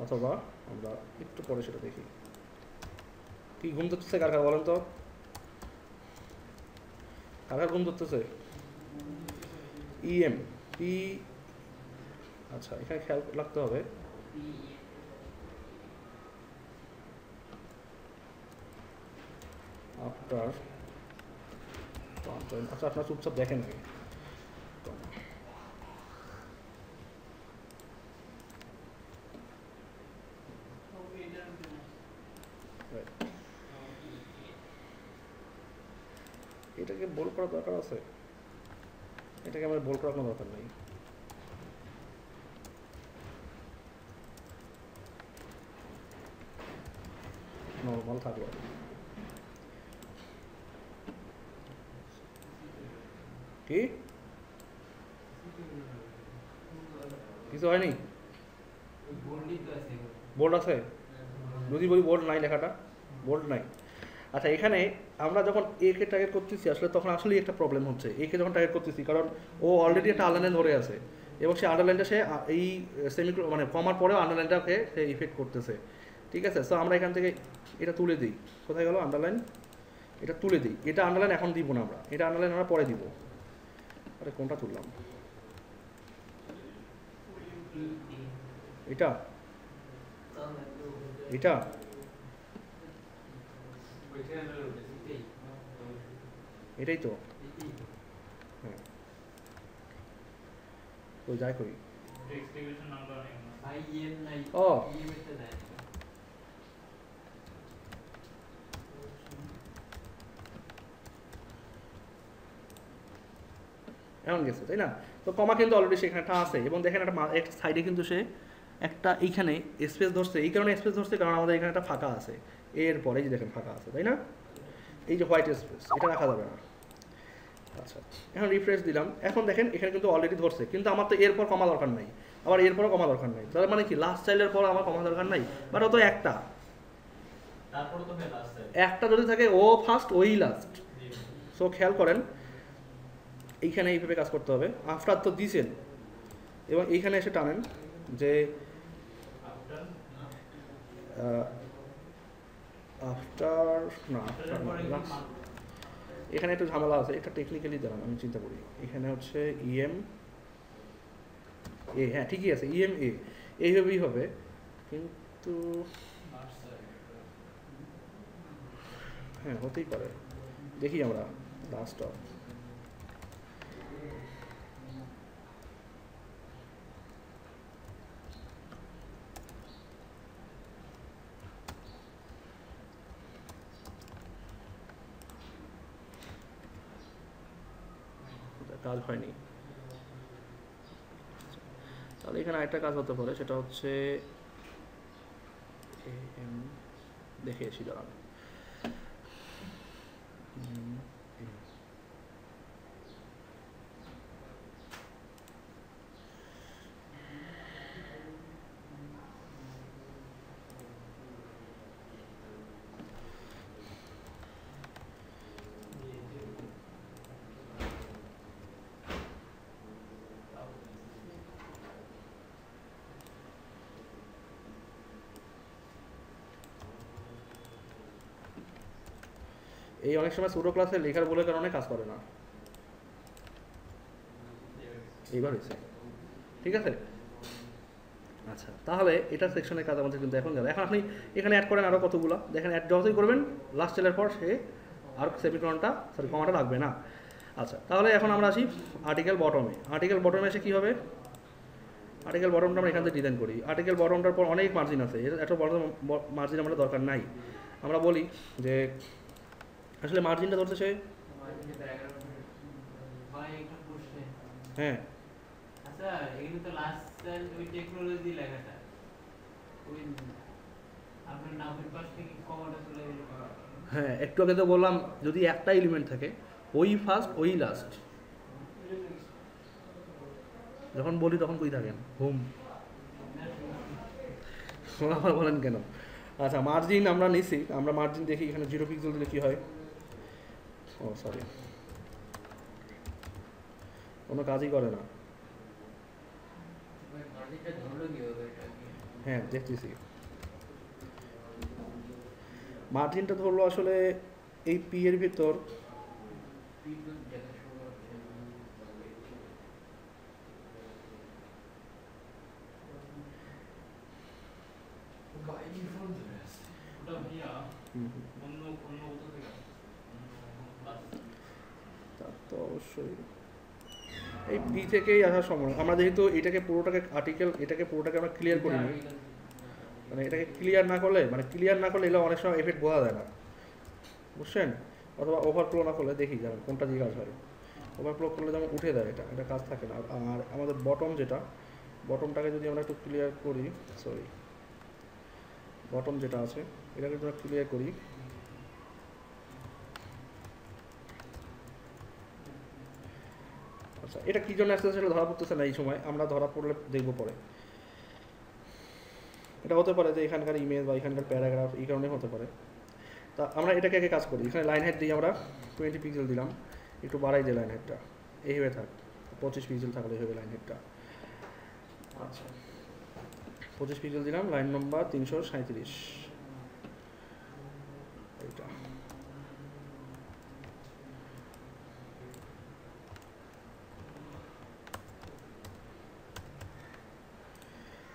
অথবা আমরা একটু পরে সেটা দেখি। কি ঘুম ধরতেছে কার কার বলেন তো, কার কার ঘুম ধরতেছে? ইএম পি, আচ্ছা এখানে খেয়াল রাখতে হবে আফটার, আচ্ছা আপনার চুপচাপ দেখেন আগে। এটাকে বোল্ড করার দরকার আছে, এটাকে আমার বোল্ড করার কোনো দরকার নেই। নর্মাল থাকলো, কি কিছু হয়নি? বোল্ড আছে? যদি বলি বোল্ড নাই, লেখাটা বোল্ড নাই। আচ্ছা এখানে আমরা যখন এ কে টার্গেট করতেছি, আসলে তখন আসলেই একটা প্রবলেম হচ্ছে। এ কে যখন টার্গেট করতেছি, কারণ ও অলরেডি একটা আন্ডারলাইন ধরে আছে, এবং সেই আন্ডারলাইনটা সে এই মানে কমার পরেও আন্ডারলাইনটাকে সে ইফেক্ট করতেছে, ঠিক আছে? সো আমরা এখান থেকে এটা তুলে দিই, কোথায় গেল আন্ডারলাইন, এটা তুলে দিই। এটা আন্ডারলাইন এখন দিব না আমরা, এটা আন্ডারলাইন আমরা পরে দিব। আরে কোনটা তুললাম, এটা এটা এটাই তো, হ্যাঁ তো যাই করি। ও এমন গেছে, তাই না? তো কমা কিন্তু অলরেডি সেখানে একটা আছে, এবং দেখেন একটা সাইডে কিন্তু সে একটা এইখানে স্পেস ধরছে। এই কারণে স্পেস ধরছে কারণ আমাদের এখানে একটা ফাঁকা আছে, এর পরে যে দেখেন ফাঁকা আছে, তাই না? এই যে হোয়াইট স্পেস, এটা রাখা যাবে না। আচ্ছা, এখন রিফ্রেশ দিলাম, এখন দেখেন এখানে কিন্তু অলরেডি ধরছে, কিন্তু আমার তো এরপর কমা দরকার নাই, আবার এরপরও কমা দরকার নাই। তার মানে কি লাস্ট চাইল্ডের পর আমার কমা দরকার নাই, বাট ও তো একটা, তারপর তো লাস্ট একটা যদি থাকে ও ফার্স্ট ওই লাস্ট। সো খেয়াল করেন এইখানে এইভাবে কাজ করতে হবে। আফটার তো দিছেন, এবং এইখানে এসে টানেন যে আফটার না, আফটার না, এখানে একটু ঝামেলা আছে, এটা টেকনিক্যালি দাঁড়ান আমি চিন্তা করি। এখানে হচ্ছে ইএম এ, হ্যাঁ ঠিকই আছে, ইএম এ এইভাবেই হবে, কিন্তু হ্যাঁ হতেই পারে, দেখি আমরা লাস্ট অফ। কাজ হয়নি, তাহলে এখানে আরেকটা কাজ হতে পারে, সেটা হচ্ছে দেখিয়েছি দাঁড়ান। এই অনেক সময় ছোটো ক্লাসে লেখার বলে কারণে কাজ করে না, এইবার হয়েছে, ঠিক আছে। আচ্ছা, তাহলে এটা সেকশনের কাজ আমাদের কিন্তু এখন গেল। এখন আপনি এখানে অ্যাড করেন আরও কতগুলো, দেখেন অ্যাড যতই করবেন লাস্ট চাইল্ডের পর সে আর সেমিকোলনটা সরি কমাটা লাগবে না। আচ্ছা, তাহলে এখন আমরা আসি আর্টিকেল বটমে। আর্টিকেল বটমে এসে কী হবে, আর্টিকেল বটমটা আমরা এখান থেকে ডিজাইন করি। আর্টিকেল বটমটার পর অনেক মার্জিন আছে, এত বড় মার্জিন আমাদের দরকার নাই। আমরা বলি যে আসলে মার্জিনটা ধরতে সে হ্যাঁ আচ্ছা, এখানে তো লাস্ট চাইল্ড ওই টেকনোলজি লেখাটা ওই আপনার নামের পাশ থেকে কমাটা চলে গেল। হ্যাঁ, একটু আগে তো বললাম যদি একটা এলিমেন্ট থাকে ওই ফার্স্ট ওই লাস্ট, যখন বলি তখন কই থাকেন হোম, আবার বলেন কেন? আচ্ছা, মার্জিন আমরা নিছি, আমরা মার্জিন দেখি এখানে 0 পিক্সেল দিলে কী হয়। ও সরি, কোনো কাজই করে না। মার্জিনটা ধরলো কি হবে এটা? হ্যাঁ দেখতেছি, মার্জিনটা ধরলো আসলে এই পি এর ভিতর তা তো অবশ্যই এই পি থেকেই আসার সময় আমরা যেহেতু এটাকে পুরোটাকে আর্টিকেল এটাকে পুরোটাকে আমরা ক্লিয়ার করিনি, মানে এটাকে ক্লিয়ার না করলে এগুলো অনেক সময় এফেক্ট বোঝা যায় না, বুঝছেন? অথবা ওভারফ্লো না করলে দেখি যেমন কোনটা দিয়ে কাজ হয়। ওভারফ্লো করলে যেমন উঠে যায়, এটা কাজ থাকে না। আর আমাদের বটম যেটা, বটমটাকে যদি আমরা একটু ক্লিয়ার করি, সরি বটম যেটা আছে এটাকে যদি আমরা ক্লিয়ার করি, আচ্ছা এটা কী জন্য আসছে সেটা ধরা পড়তেছে না এই সময়, আমরা ধরা পড়লে দেখবো পরে। এটা হতে পারে যে এখানকার ইমেজ বা এখানকার প্যারাগ্রাফ এই কারণে হতে পারে। তা আমরা এটাকে আগে কাজ করি, এখানে লাইন হাইট দিই আমরা 20 পিক্সেল দিলাম, একটু বাড়াই দিই লাইন হাইটটা, এইভাবে থাক 25 পিক্সেল থাকলে এইভাবে লাইন হাইটটা। আচ্ছা 25 পিক্সেল দিলাম, লাইন নম্বর 337 এইটা।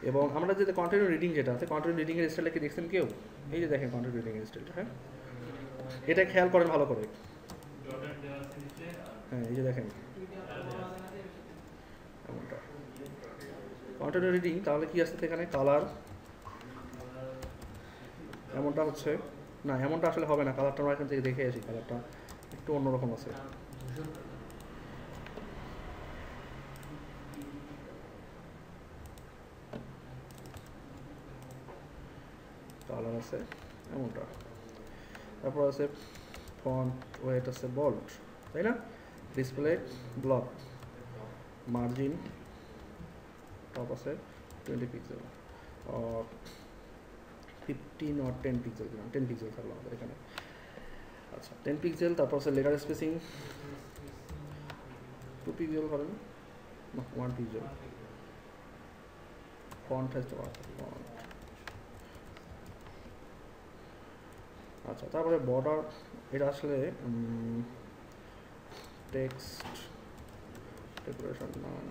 এবং আমরা যে কন্টিনিউ রিডিং যেটা আছে, কন্টিনিউ রিডিংয়ের স্টাইলটা কি দেখছেন কেউ? এই যে দেখেন কন্টিনিউ রিডিংয়ের স্টাইলটা, হ্যাঁ এটা খেয়াল করেন ভালো করে, হ্যাঁ এই যে দেখেন এমনটা কন্টিনিউ রিডিং। তাহলে কি আসছে এখানে কালার, এমনটা হচ্ছে না, এমনটা আসলে হবে না, কালারটা আমরা এখান থেকে দেখে আসি, কালারটা একটু অন্যরকম আছে। কালার আছে এমনটা, তারপর আছে ফন্ট ওয়েট আছে বোল্ড, তাই না? ডিসপ্লে ব্লক, মার্জিন টপ আছে 20 পিক্সেল, 15 or 10 পিক্সেল দিলাম, 10 পিক্সেল থাকলো আমাদের এখানে। আচ্ছা 10 পিক্সেল, তারপর আছে লেটার স্পেসিং 2 পিক্সেল করেন না 1 pixel, font has to font. আচ্ছা তারপরে বর্ডার, এটা আসলে টেক্সট ডেকোরেশন নাম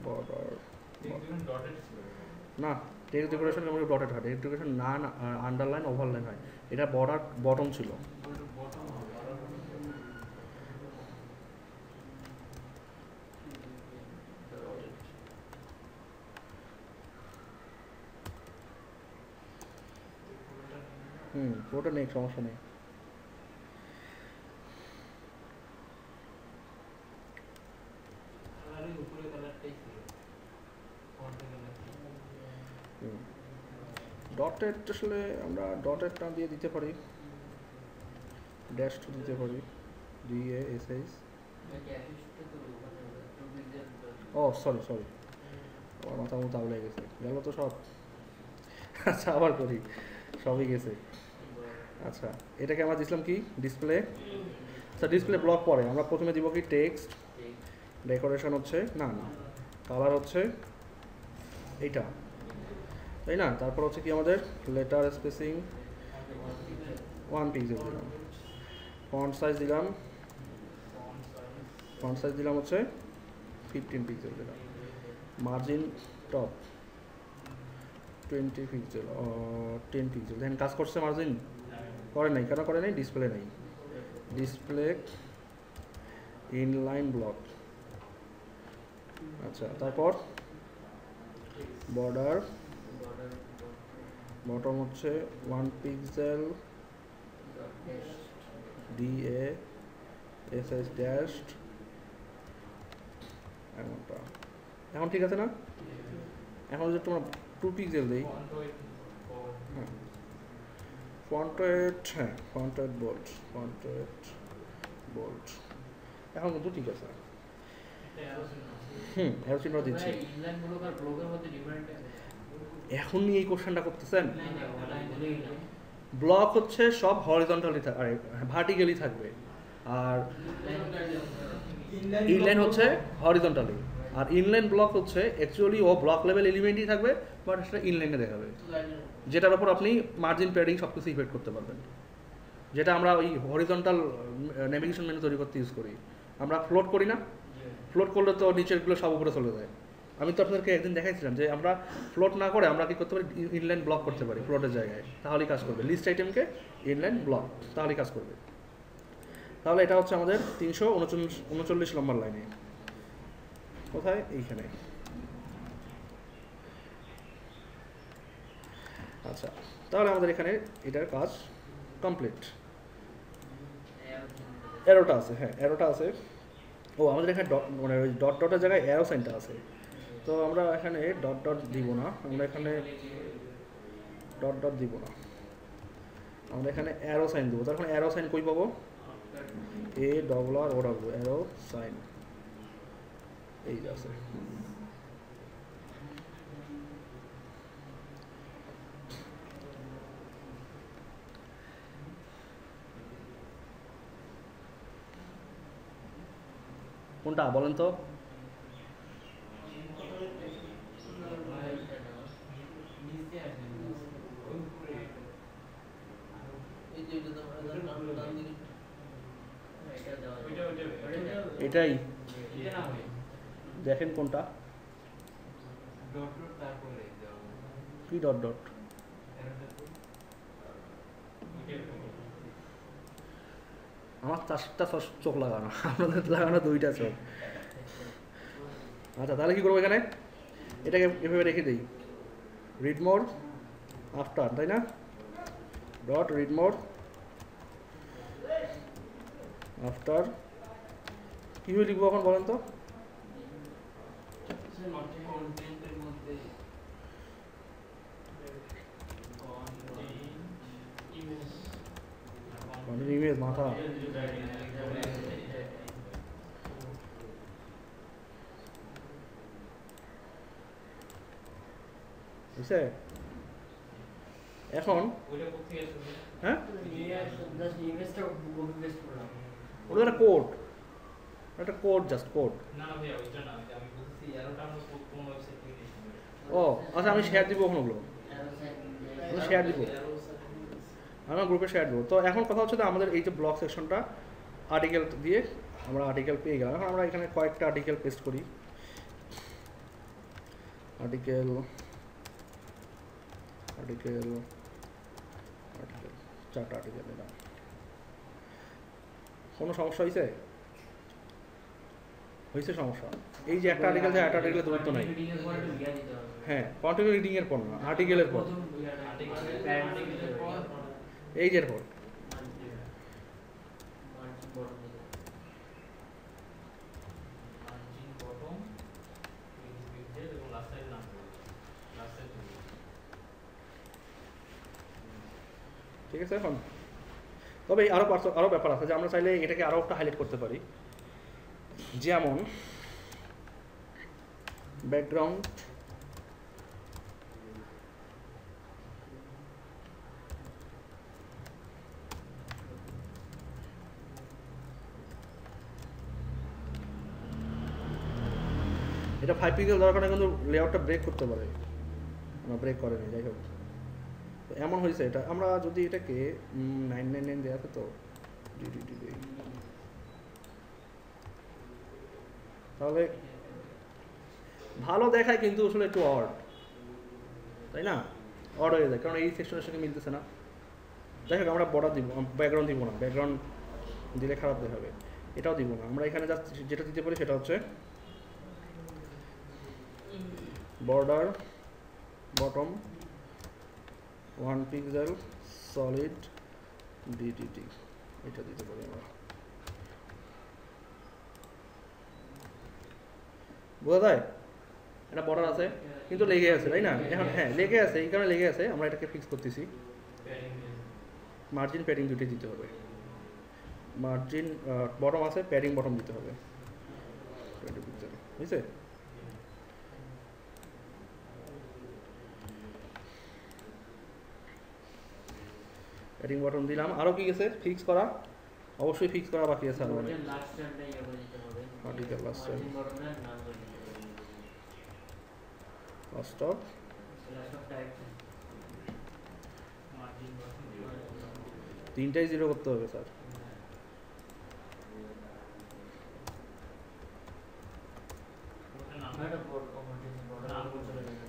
বর্ডার না, টেক্সট ডেকোরেশন কেমন ডটেড হয়, টেক্সট ডেকোরেশন না আন্ডারলাইন ওভারলাইন হয়, এটা বর্ডার বটম ছিল। ওটা নেই, সমস্যা নেই। ডটেড আসলে আমরা ডটেডটা দিয়ে দিতে পারি, ড্যাশ দিতে পারি, DASH। ও সরি আমার মাথা মতো আউলে গেছে, গেল তো সব। আচ্ছা আবার করি, সবই গেছে। আচ্ছা এটাকে আমরা দিছিলাম কি ডিসপ্লে, আচ্ছা ডিসপ্লে ব্লক পরে আমরা প্রথমে দিব কি টেক্সট ডেকোরেশন হচ্ছে না কালার হচ্ছে এইটা, তাই না? তারপর হচ্ছে কি আমাদের লেটার স্পেসিং 1 পিক্সেল দিলাম, ফন্ট সাইজ দিলাম হচ্ছে 15 পিক্সেল দিলাম, মার্জিন টপ 20 পিক্সেল 10 পিক্সেল। দেখেন কাজ করছে, মার্জিন করে নাই, কেন করে নাই? ডিসপ্লে নাই, ডিসপ্লে ইনলাইন ব্লক। আচ্ছা তারপর বর্ডার বটম হচ্ছে 1 পিক্সেল, DASH ড্যাশড এমনটা। এখন ঠিক আছে না? এখন যদি তোমার 2 পিক্সেল দিই, হ্যাঁ ফন্ট ওয়েট, হ্যাঁ ফন্ট ওয়েট বোল্ড, এখন কিন্তু ঠিক আছে। অ্যারো চিহ্ন দিচ্ছি। এখনই এই কোশ্চেনটা করতেছেন? ব্লক হচ্ছে সব হরিজন্টালি ভার্টিক্যালি থাকবে, আর ইনলাইন হচ্ছে হরিজন্টালি, আর ইনলাইন ব্লক হচ্ছে অ্যাকচুয়ালি ও ব্লক লেভেল এলিমেন্টই থাকবে, বাট সেটা ইনলাইনে দেখাবে, যেটার উপর আপনি মার্জিন প্যাডিং সব কিছু ইফেক্ট করতে পারবেন, যেটা আমরা ওই হরিজন্টাল নেভিগেশন মেনু তৈরি করতে ইউজ করি। আমরা ফ্লোট করি না, ফ্লোট করলে তো নিচেরগুলো সব উপরে চলে যায়। আমি তো আপনাদেরকে একদিন দেখাইছিলাম যে আমরা ফ্লোট না করে আমরা কি করতে পারি, ইনলাইন ব্লক করতে পারি ফ্লোটের জায়গায়, তাহলেই কাজ করবে। লিস্ট আইটেমকে ইনলাইন ব্লক, তাহলেই কাজ করবে। তাহলে এটা হচ্ছে আমাদের 339 নম্বর লাইনে, কোথায়? এইখানে। আচ্ছা তাহলে আমাদের এখানে এটার কাজ কমপ্লিট। অ্যারোটা আছে, হ্যাঁ অ্যারোটা আছে। ও আমাদের এখানে ডট, মানে ওই ডট ডটের জায়গায় অ্যারো সাইনটা আছে, তো আমরা এখানে ডট ডট দিব না, আমরা এখানে ডট ডট দিব না, আমরা এখানে অ্যারো সাইন দেবো। তখন অ্যারো সাইন কই পাবো? ARROW, অ্যারো সাইন এই আছে। কোনটা বলেন তো? এটাই দেখেন কোনটা কি ডট ডট। আমার 4টা চোখ লাগানো, আপনাদের লাগানো 2টা চোখ। আচ্ছা তাহলে কি করবো এখানে? এটাকে এভাবে রেখে দিই, রিড মোর আফটার, তাই না? ডট রিড মোর আফটার কীভাবে লিখবো এখন বলেন তো? কন্টিনিউ ইমেজ মাথা বুঝছে এখন ওইটা কোথায় আসবে? হ্যাঁ জাস্ট ইমেজটা কপি পেস্ট করলাম। ওটা একটা কোড, একটা কোড, জাস্ট কোড। না না ভাইয়া ওইটা না, আমি বলতেছি এরোটা আমরা কোন ওয়েবসাইট থেকে নিয়েছি? ও আচ্ছা, আমি শেয়ার দিব ওখানে ওগুলো, আমি শেয়ার দিব, আমি গ্রুপে শেয়ার দেবো। তো এখন কথা হচ্ছে যে আমাদের এই যে ব্লগ সেকশনটা আর্টিকেল দিয়ে আমরা আর্টিকেল পেয়ে গেলাম। এখন আমরা এখানে কয়েকটা আর্টিকেল পেস্ট করি। আর্টিকেল আর্টিকেল আর্টিকেল 4টা আর্টিকেল দিলাম। কোনো সমস্যা হয়েছে? হয়েছে সমস্যা? এই যে একটা আর্টিকেল যায়, একটা আর্টিকেলের দূরত্ব নাই। রিডিং এর পরে লিখে দিতে হবে। হ্যাঁ, কন্টিনিউ রিডিং এর পর না, আর্টিকেলের পর, প্রথম আর্টিকেলের পর এই যে এর পর। মার্জিন বটম দিতে হবে। মার্জিন বটম পিক্সেল এবং লাস্ট সাইড নাম লাস্ট সাইড। ঠিক আছে। এখন তবে আরও ব্যাপার আছে যে আমরা চাইলে এটাকে আরও একটা হাইলাইট করতে পারি, যেমন ব্যাকগ্রাউন্ড এটা 5 পিক্সেল দেওয়ার কারণে কিন্তু লেআউটটা ব্রেক করতে পারে, ব্রেক করেনি। যাই হোক, তো এমন হয়েছে এটা। আমরা যদি এটাকে 999 দেওয়া আছে তো তাহলে ভালো দেখায়, কিন্তু আসলে একটু অড, তাই না? অড হয়ে যায়, কারণ এই সেকশনের সঙ্গে মিলতেছে না। যাই হোক, আমরা বর্ডার দিব, ব্যাকগ্রাউন্ড দিব না। ব্যাকগ্রাউন্ড দিলে খারাপ দেখাবে, এটাও দিব না। আমরা এখানে জাস্ট যেটা দিতে পারি সেটা হচ্ছে border bottom 1 pixel solid DTT, এটা দিতে পারি আমরা। বোঝা যায়? এটা বর্ডার আছে কিন্তু লেগে আছে, তাই না? এখন হ্যাঁ লেগে আছে, এই কারণে লেগে আছে। আমরা এটাকে ফিক্স করতেছি। মার্জিন প্যাডিং দুটোই দিতে হবে। মার্জিন বটম আছে, প্যাডিং বটম দিতে হবে 20 পিক্সেল, বুঝছে? প্যাডিং বটম দিলাম। আরও কি গেছে ফিক্স করা? অবশ্যই ফিক্স করা বাকি আছে আরও অনেক। লাস্ট টাইমটা ইয়ে করে দিতে হবে। আর্টিকেল লাস্ট টাইম, মার্জিন বটমের নাম করে দিতে হবে। Last of last of type margin bottom 3টাই 0 করতে হবে স্যার। ওটা নাম এটা বোর্ড কমার্জিন বটম নাম চলে যাবে।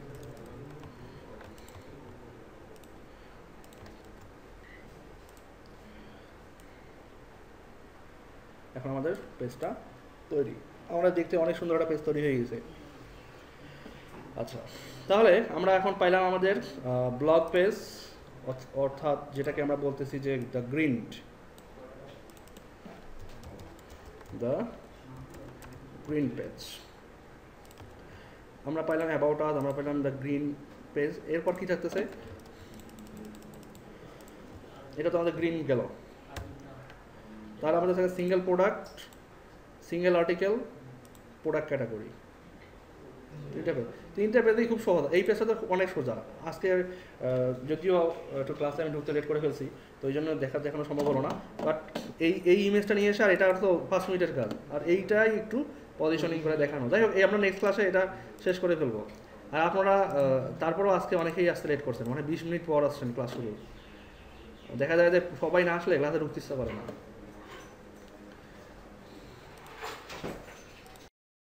এখন আমাদের পেজটা তৈরি, আমরা দেখতে অনেক সুন্দর একটা পেজ তৈরি হয়ে গেছে। আচ্ছা, তাহলে আমরা এখন পাইলাম আমাদের ব্লগ পেজ, অর্থাৎ যেটাকে আমরা বলতেছি যে দ্য গ্রিন পেজ। আমরা পাইলাম অ্যাবাউট আস, আমরা পাইলাম দ্য গ্রিন পেজ। এরপর কি থাকতেছে? এটা তো আমাদের গ্রিন গেল। তাহলে আমাদের থাকে single product, single article, product category. তিনটা পেজেই খুব সহজ। এই পেজটা তো অনেক সোজা। আজকে যদিও একটু ক্লাসে আমি ঢুকতে লেট করে ফেলছি, তো ওই জন্য দেখানো সম্ভব হলো না। বাট এই ইমেজটা নিয়ে এসে, আর এটা তো 5 মিনিটের কাজ, আর এইটাই একটু পজিশনিং করে দেখানো। যাই হোক, এই আমরা নেক্সট ক্লাসে এটা শেষ করে ফেলবো। আর আপনারা তারপরেও আজকে অনেকেই আসতে লেট করছেন, মানে 20 মিনিট পর আসছেন ক্লাস শুরু। দেখা যায় যে সবাই না আসলে ক্লাসে ঢুকতে ইচ্ছা করে না।